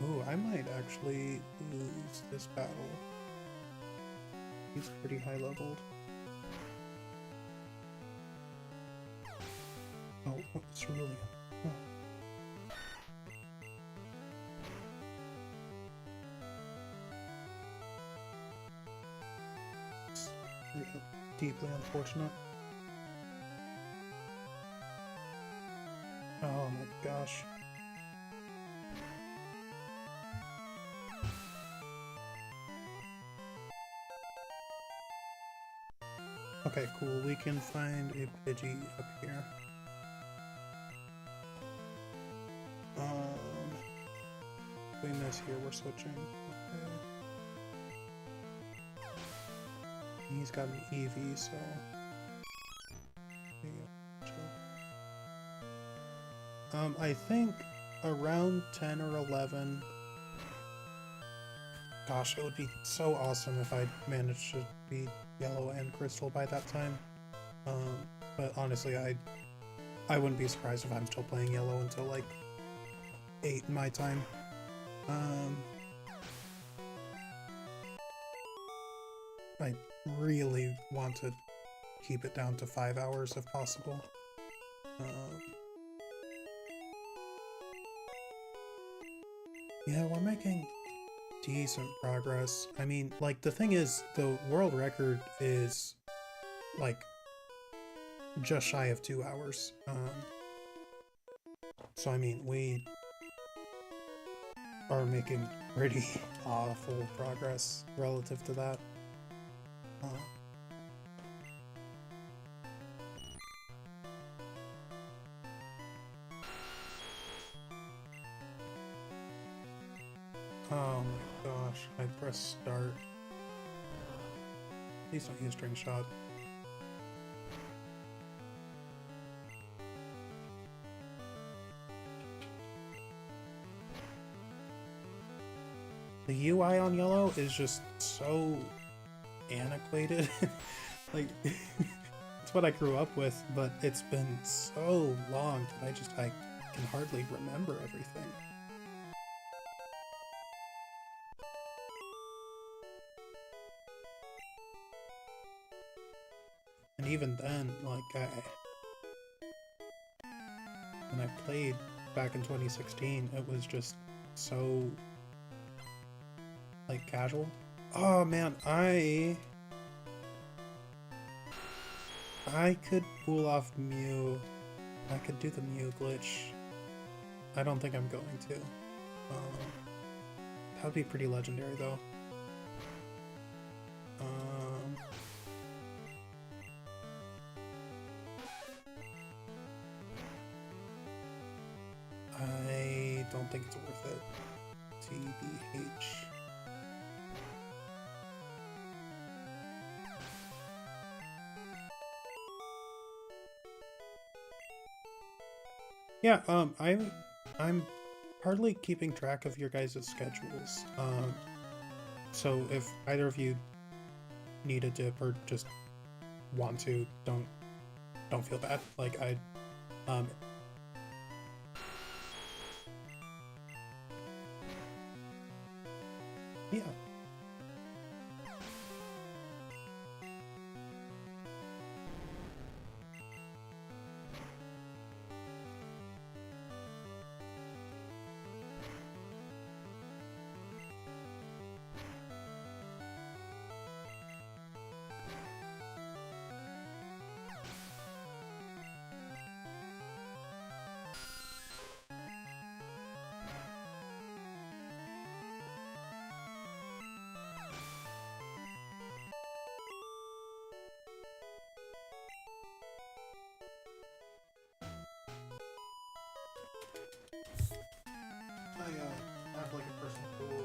Ooh, I might actually lose this battle. He's pretty high leveled. Oh, it's really... Oh. It's really deeply unfortunate. Oh my gosh. Okay, cool. We can find a Pidgey up here. Between this here, we're switching. Okay. He's got an Eevee, so... I think around 10 or 11... Gosh, it would be so awesome if I managed to beat Yellow and Crystal by that time. But honestly, I wouldn't be surprised if I'm still playing Yellow until like 8 in my time. I really want to keep it down to 5 hours if possible. Yeah, we're making decent progress. I mean, like, the thing is, the world record is, like, just shy of 2 hours. So, I mean, we are making pretty awful progress relative to that. Oh my gosh, I pressed start. Please don't use string shot. The UI on Yellow is just so antiquated. Like, it's what I grew up with, but it's been so long that I can hardly remember everything. And even then, like, when I played back in 2016, it was just so, like, casual. Oh man, I could pull off Mew. I could do the Mew glitch. I don't think I'm going to. That would be pretty legendary, though. I don't think it's worth it. TBH. Yeah, I'm hardly keeping track of your guys' schedules. So if either of you need a dip or just want to, don't feel bad. Like, yeah. I have like a personal goal.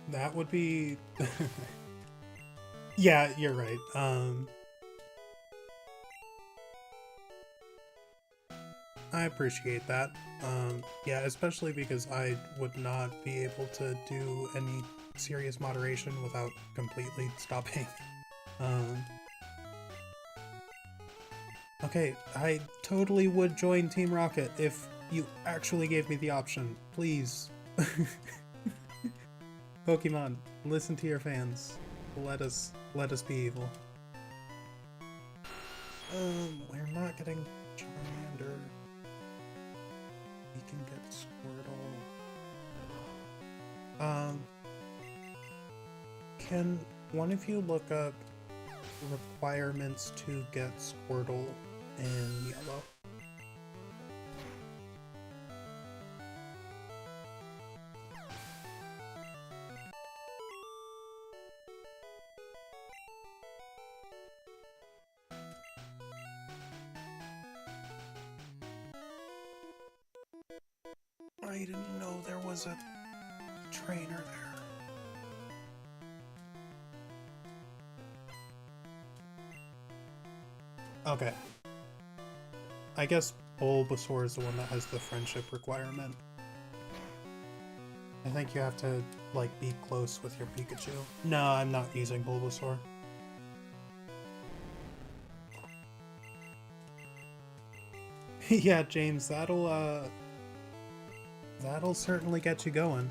That would be... Yeah, you're right. I appreciate that. Yeah, especially because I would not be able to do any serious moderation without completely stopping. Um, okay, I totally would join Team Rocket if you actually gave me the option. Please. Pokemon, listen to your fans. Let us be evil. We're not getting Charmander. We can get Squirtle. Can one of you look up requirements to get Squirtle in yellow? I didn't know there was a trainer there. Okay. I guess Bulbasaur is the one that has the friendship requirement. I think you have to, like, be close with your Pikachu. No, I'm not using Bulbasaur. Yeah, James, that'll certainly get you going.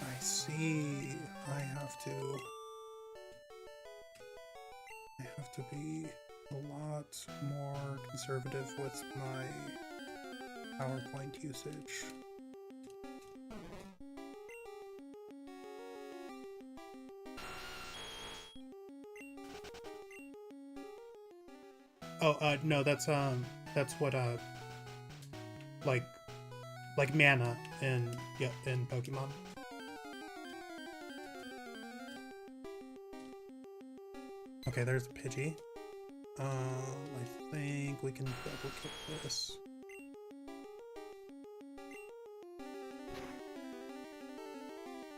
I see. I have to be a lot more conservative with my PowerPoint usage. Oh, no, that's what, like mana in Pokemon. Okay, there's a Pidgey. I think we can double kick this.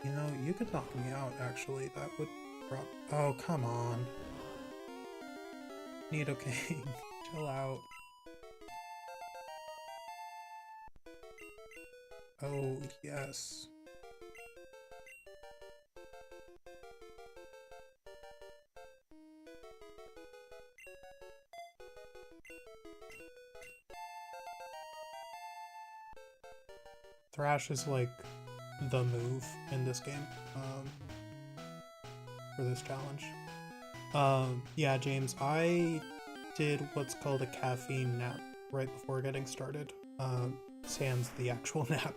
You know, you could knock me out, actually. That would oh, come on. Nidoking, chill out. Oh, yes. Thrash is like the move in this game, for this challenge. Yeah, James, I did what's called a caffeine nap right before getting started. Sans the actual nap.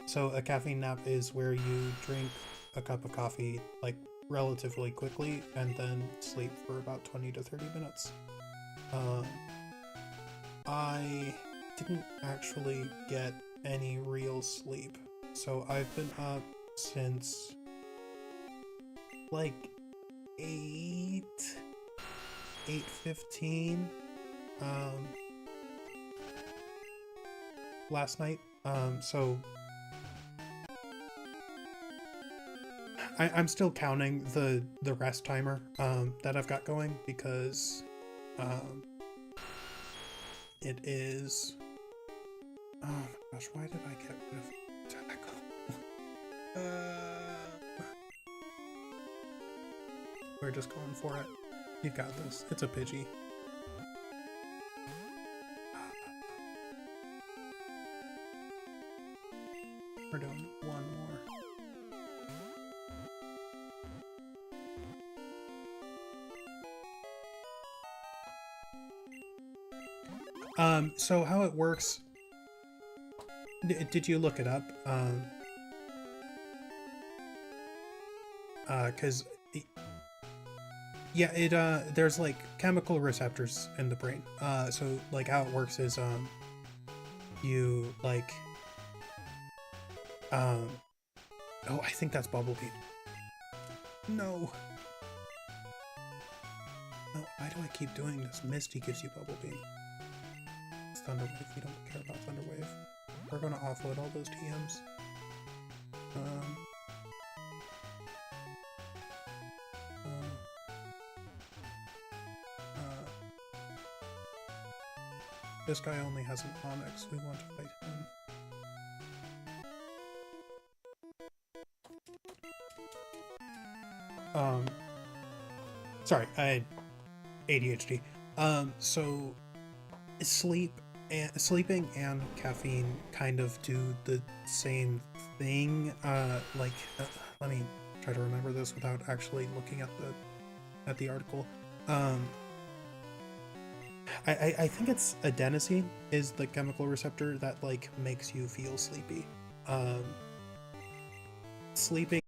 So a caffeine nap is where you drink a cup of coffee, like, relatively quickly, and then sleep for about 20 to 30 minutes. I didn't actually get any real sleep, so I've been up since like 8:15 last night. So I'm still counting the rest timer that I've got going, because it is, oh my gosh, why did I get rid of tackle? We're just going for it. You got this. It's a Pidgey. We're doing one more. So how it works, did you look it up? Cause yeah, there's like chemical receptors in the brain. So like how it works is, you like, oh, I think that's Bumblebee. No. No, Why do I keep doing this? Misty gives you Bubble Beam. It's Thunderwave. We don't care about Thunderwave. We're gonna offload all those TMs. This guy only has an Onyx. We want to fight him. Sorry, I had ADHD. So sleeping and caffeine kind of do the same thing. Let me try to remember this without actually looking at the article. I think it's adenosine is the chemical receptor that like makes you feel sleepy. Sleeping.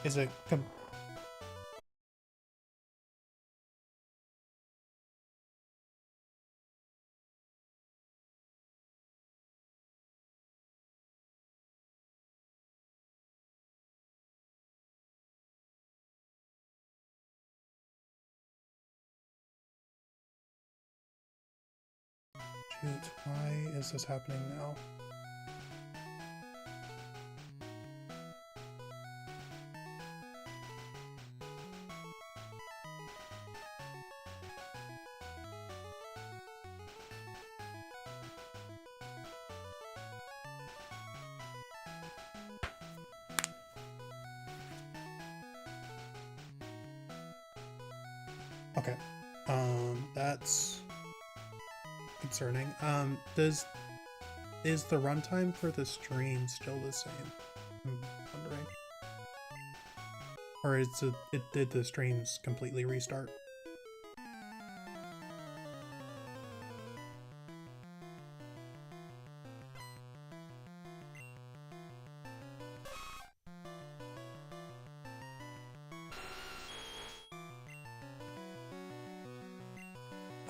Is a shoot, why is this happening now? Okay, that's concerning. Is the runtime for the stream still the same? I'm wondering. Or did the streams completely restart?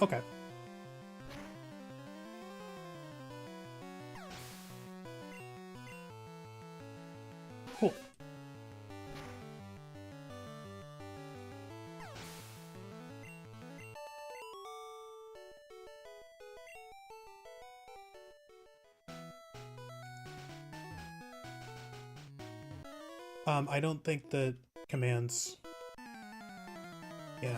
Okay. Cool. I don't think the commands... Yeah.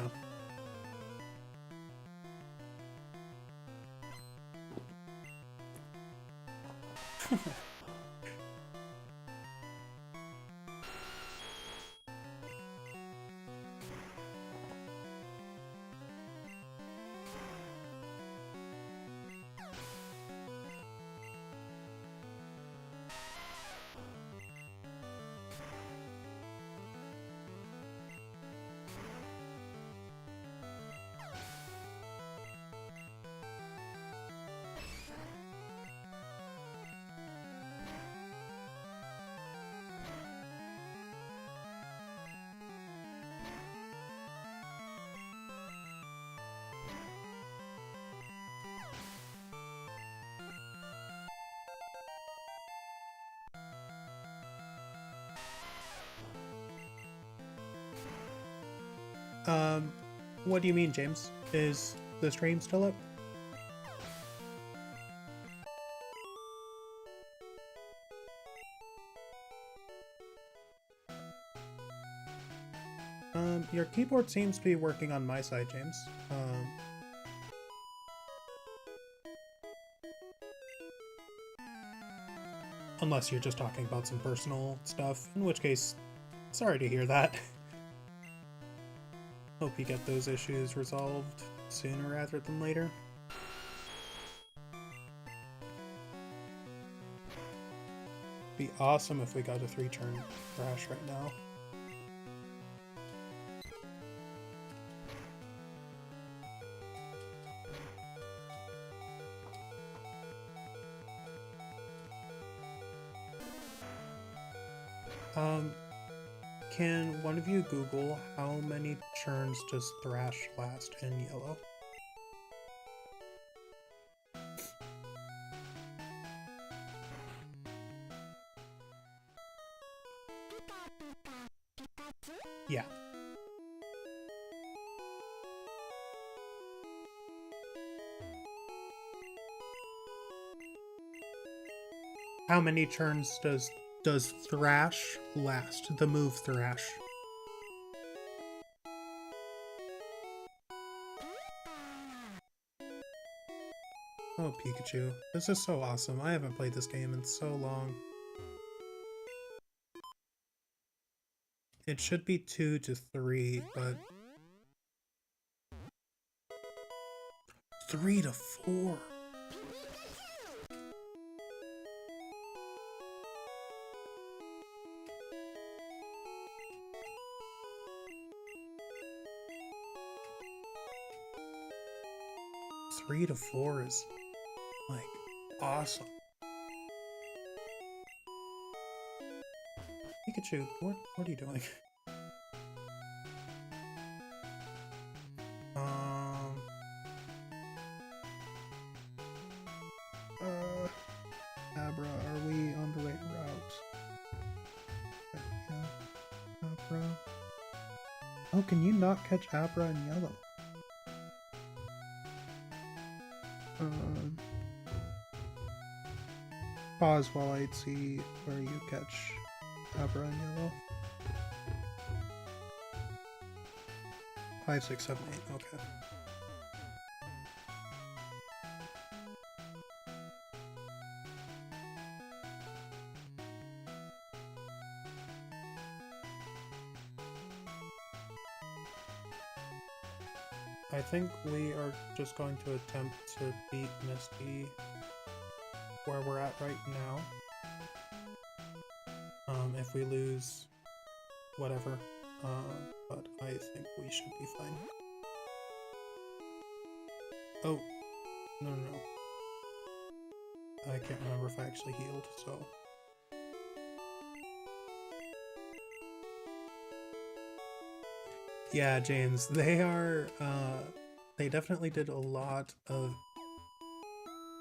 What do you mean, James? Is the stream still up? Your keyboard seems to be working on my side, James. Unless you're just talking about some personal stuff, in which case, sorry to hear that. Hope you get those issues resolved sooner rather than later. Be awesome if we got a 3-turn crash right now. Um, can one of you Google how many turns does Thrash last in yellow? Yeah. How many turns does Thrash last? The move Thrash. Oh, Pikachu. This is so awesome. I haven't played this game in so long. It should be 2 to 3, but 3 to 4. Three to 4 is like awesome. Pikachu, what are you doing? Abra, are we on the right route? Yeah, Abra. Oh, can you not catch Abra in yellow? Pause while I see where you catch Abra in yellow. 5, 6, 7, 8. Okay. I think we are just going to attempt to beat Misty where we're at right now. If we lose, whatever. But I think we should be fine. Oh, no. I can't remember if I actually healed, so... Yeah, James, they are, they definitely did a lot of,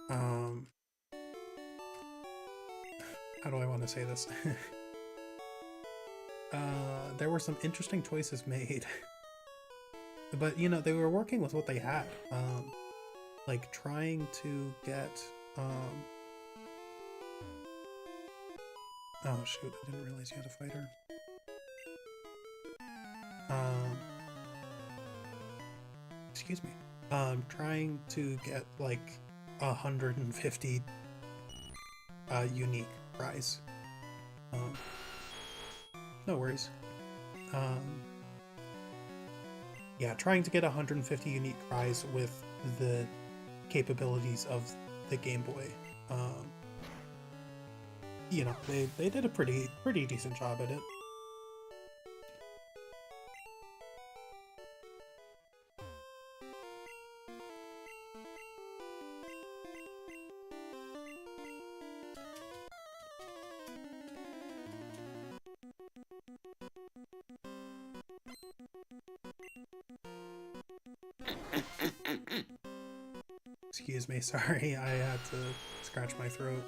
how do I want to say this? There were some interesting choices made. But, you know, they were working with what they had. Like, trying to get, oh, shoot, I didn't realize you had a fighter. Excuse me. Trying to get, like, 150, unique prize. No worries. Yeah, trying to get 150 unique prize with the capabilities of the Game Boy. You know, they did a pretty decent job at it. Excuse me, sorry, I had to scratch my throat.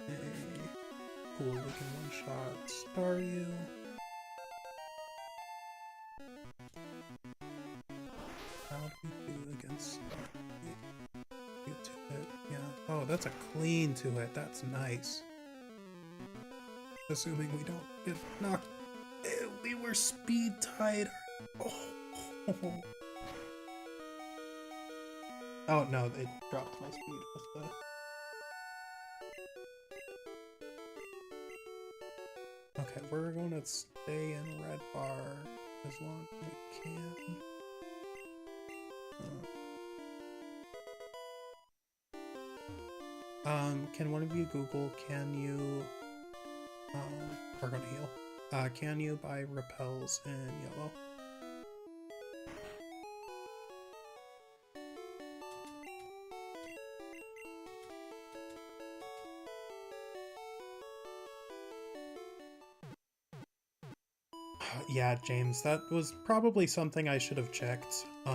Hey, cool, we can one-shot Staryu. How do we do against Staryu? Yeah. Oh, that's a clean to it. That's nice. Assuming we don't get knocked. We were speed tied. Oh. Oh no, they dropped my speed with the... Okay, we're gonna stay in red bar as long as we can. Can one of you Google, can you... we're gonna heal. Can you buy repels in yellow? Yeah, James, that was probably something I should have checked. We're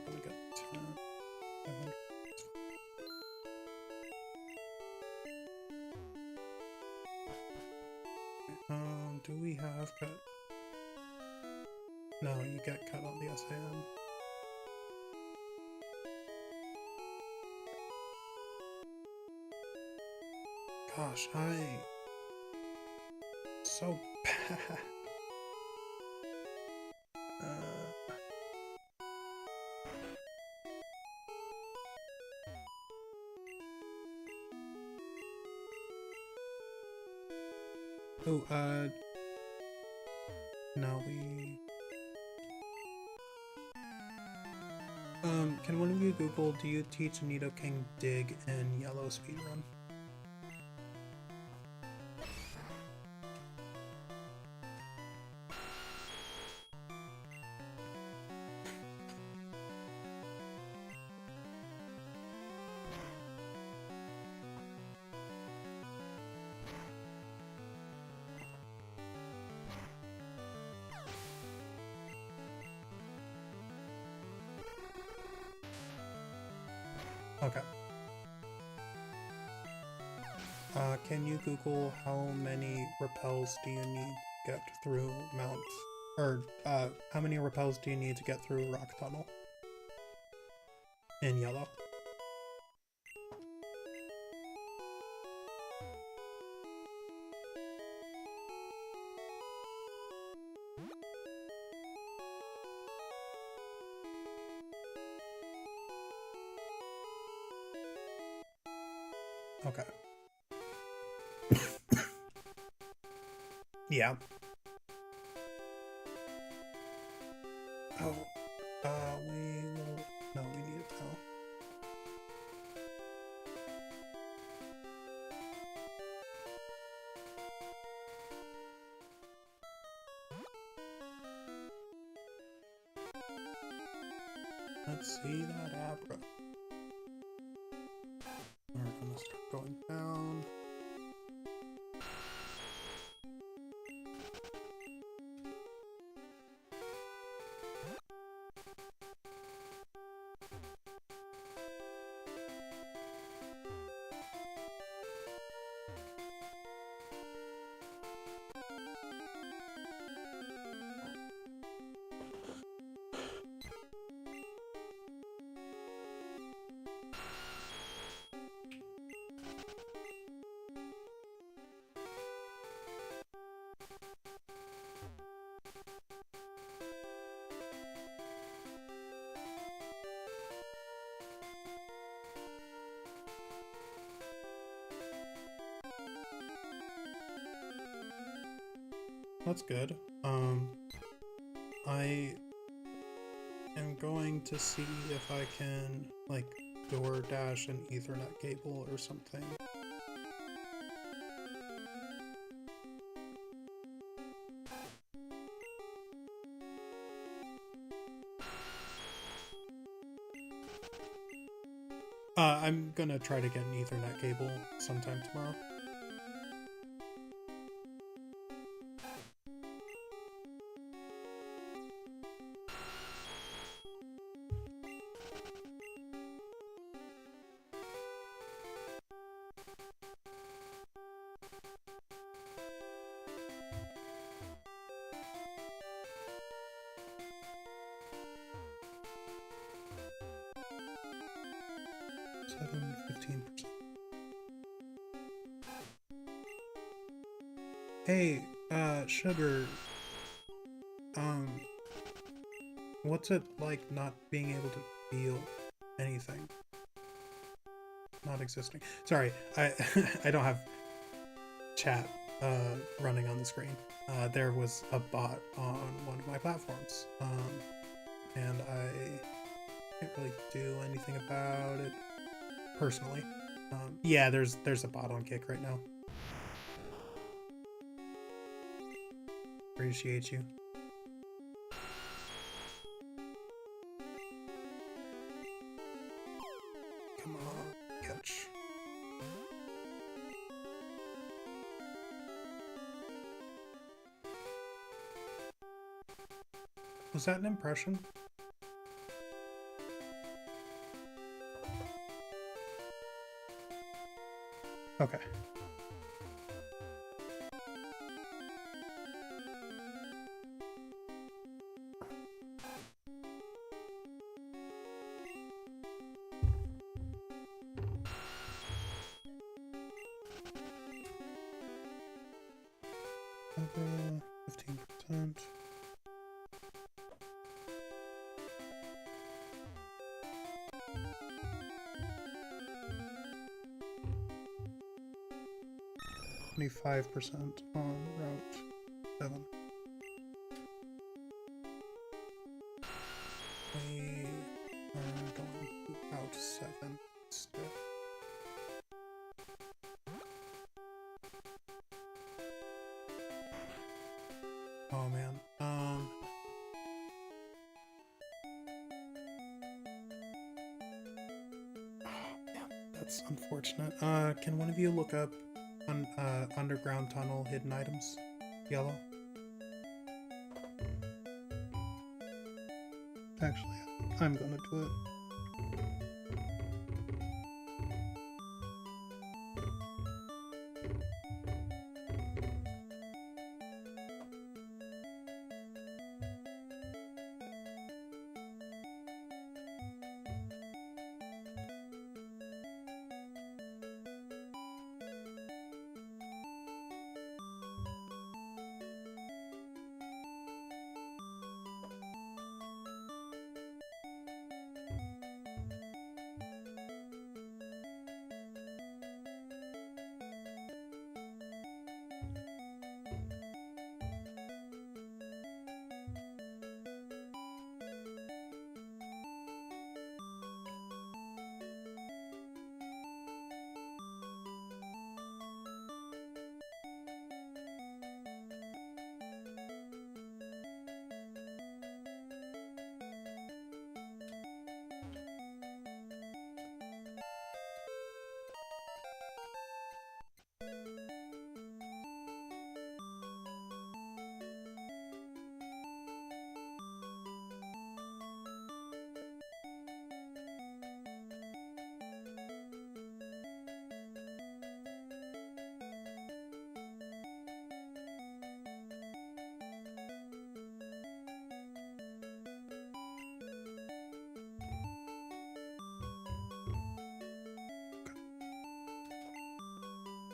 gonna get 10, 500. Do we have cut? No, you get cut on the SAM. Gosh, so bad. No, can one of you Google, do you teach Nidoking dig and yellow speedrun? Okay. Can you Google how many repels do you need to get through Mount, or how many repels do you need to get through Rock Tunnel in yellow? Okay. Yeah. Oh, no, we need it now. Let's see that Abra. We're gonna start going down. That's good. I am going to see if I can, like, DoorDash an Ethernet cable or something. I'm gonna try to get an Ethernet cable sometime tomorrow. Seven, 15%. Hey, Sugar, what's it like not being able to feel anything? Not existing. Sorry, I I don't have chat running on the screen. There was a bot on one of my platforms, and I can't really do anything about it personally. Yeah, there's a bot on kick right now. Appreciate you. Come on, catch. Was that an impression? Okay. Okay, 15%. %25% on Route 7. We are going to Route 7 instead. Oh man. That's unfortunate. Can one of you look up underground tunnel hidden items? Yellow? Actually, I'm gonna do it.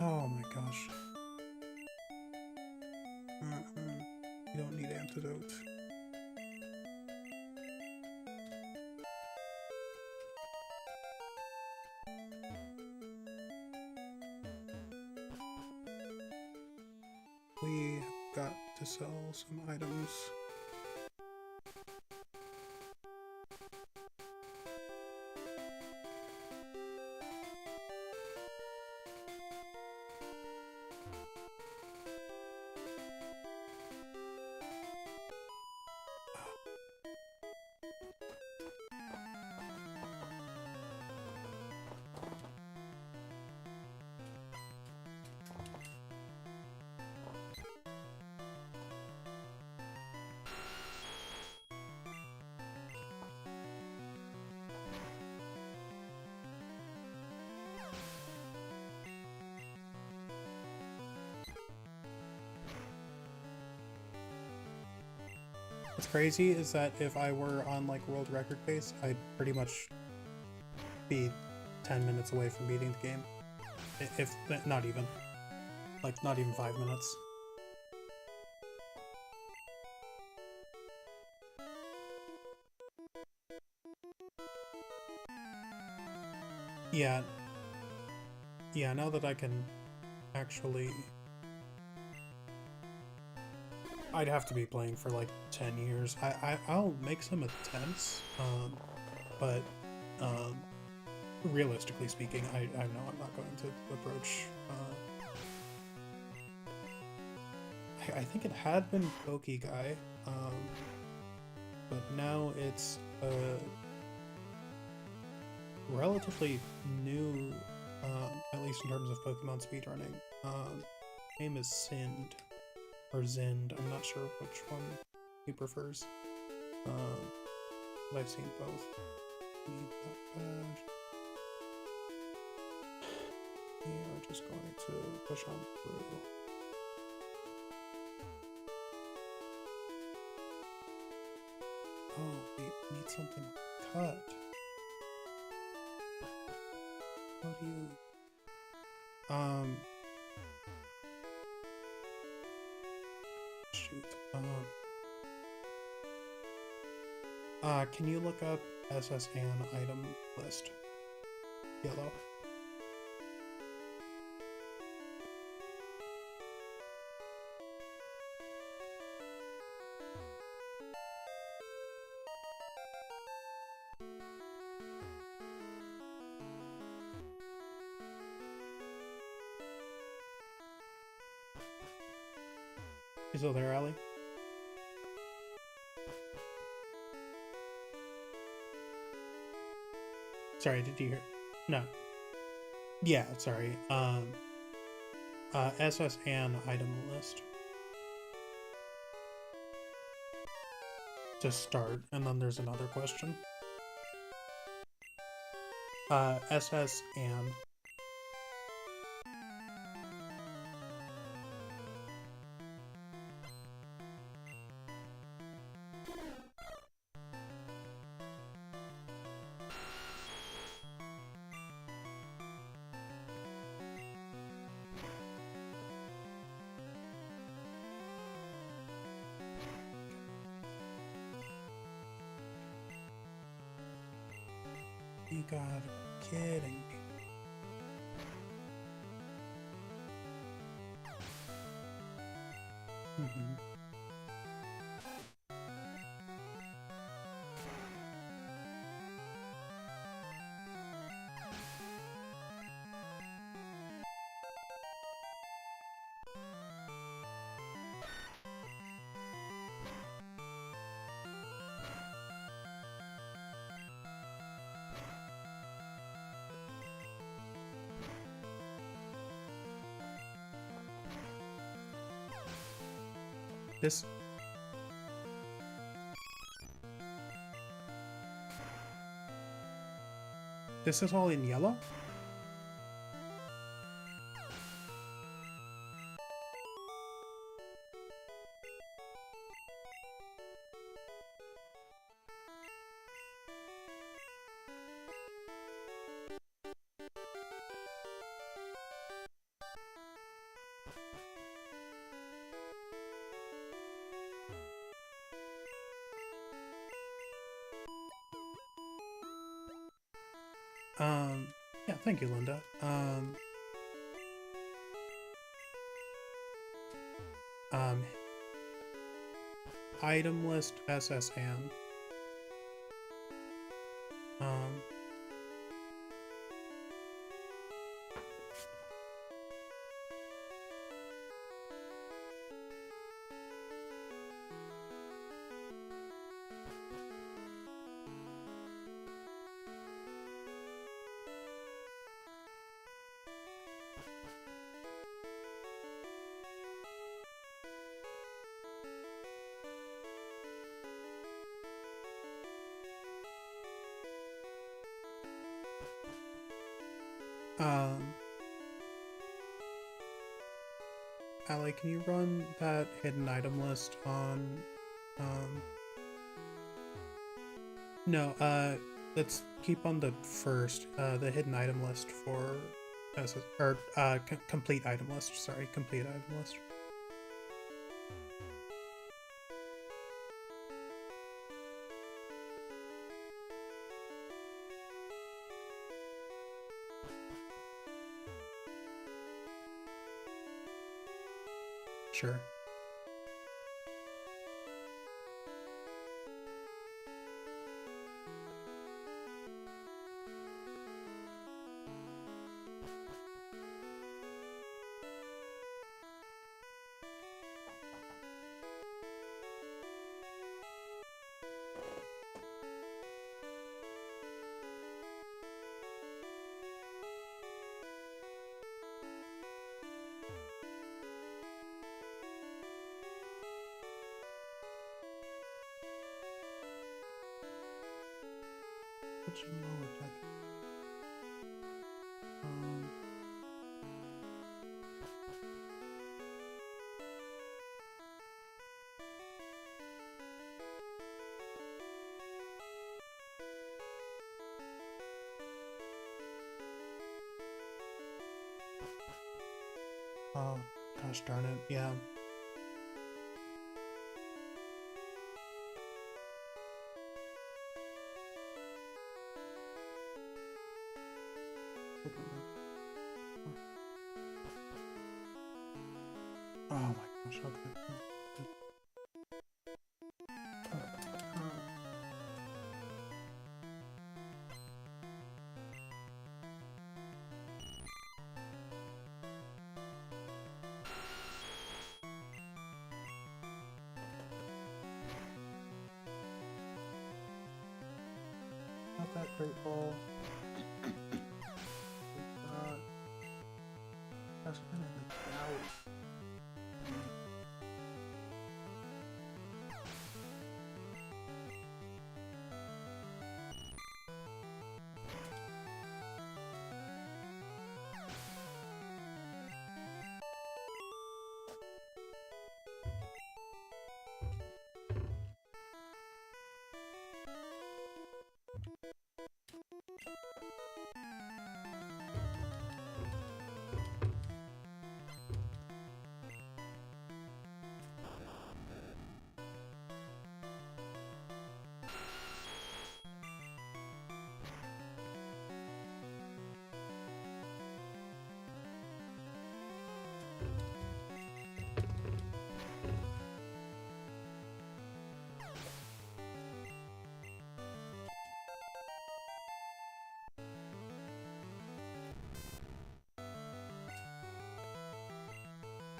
Oh my gosh. You don't need antidote. We got to sell some items. What's crazy is that if I were on like world record pace, I'd pretty much be 10 minutes away from beating the game. If not even. Like, not even 5 minutes. Yeah. Yeah, now that I can actually... I'd have to be playing for like 10 years. I'll make some attempts, but realistically speaking, I know I'm not going to approach. I think it had been Pokeguy, but now it's relatively new, at least in terms of Pokemon speedrunning. Name is Sind, or Zind, I'm not sure which one he prefers. But I've seen both. Need that badge. We are just going to push on through. Oh, we need something cut. How do you... Shoot. Can you look up SSN item list? Yellow. You still there, Allie? Sorry, did you hear? No. Yeah, sorry. SSN item list. To start, and then there's another question. SSN. You gotta be kidding me. This... This is all in yellow? Yeah, thank you, Linda. Item list SSN. Allie, can you run that hidden item list on, No, let's keep on the first, the hidden item list for, complete item list, sorry, complete item list. Sure. Switch and lower deck. Oh, gosh darn it, yeah. Oh my gosh, okay. Not that great ball. That's kind of like out.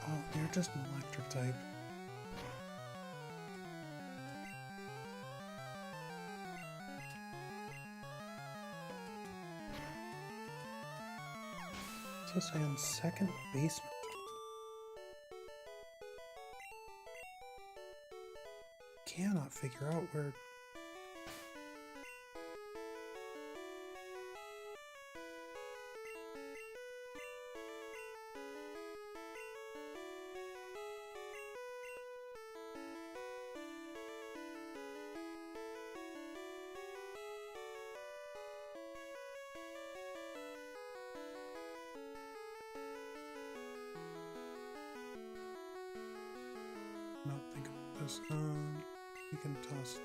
Oh, you're just an electric type. So say on second baseman. Cannot figure out where. Not think about this. You can toss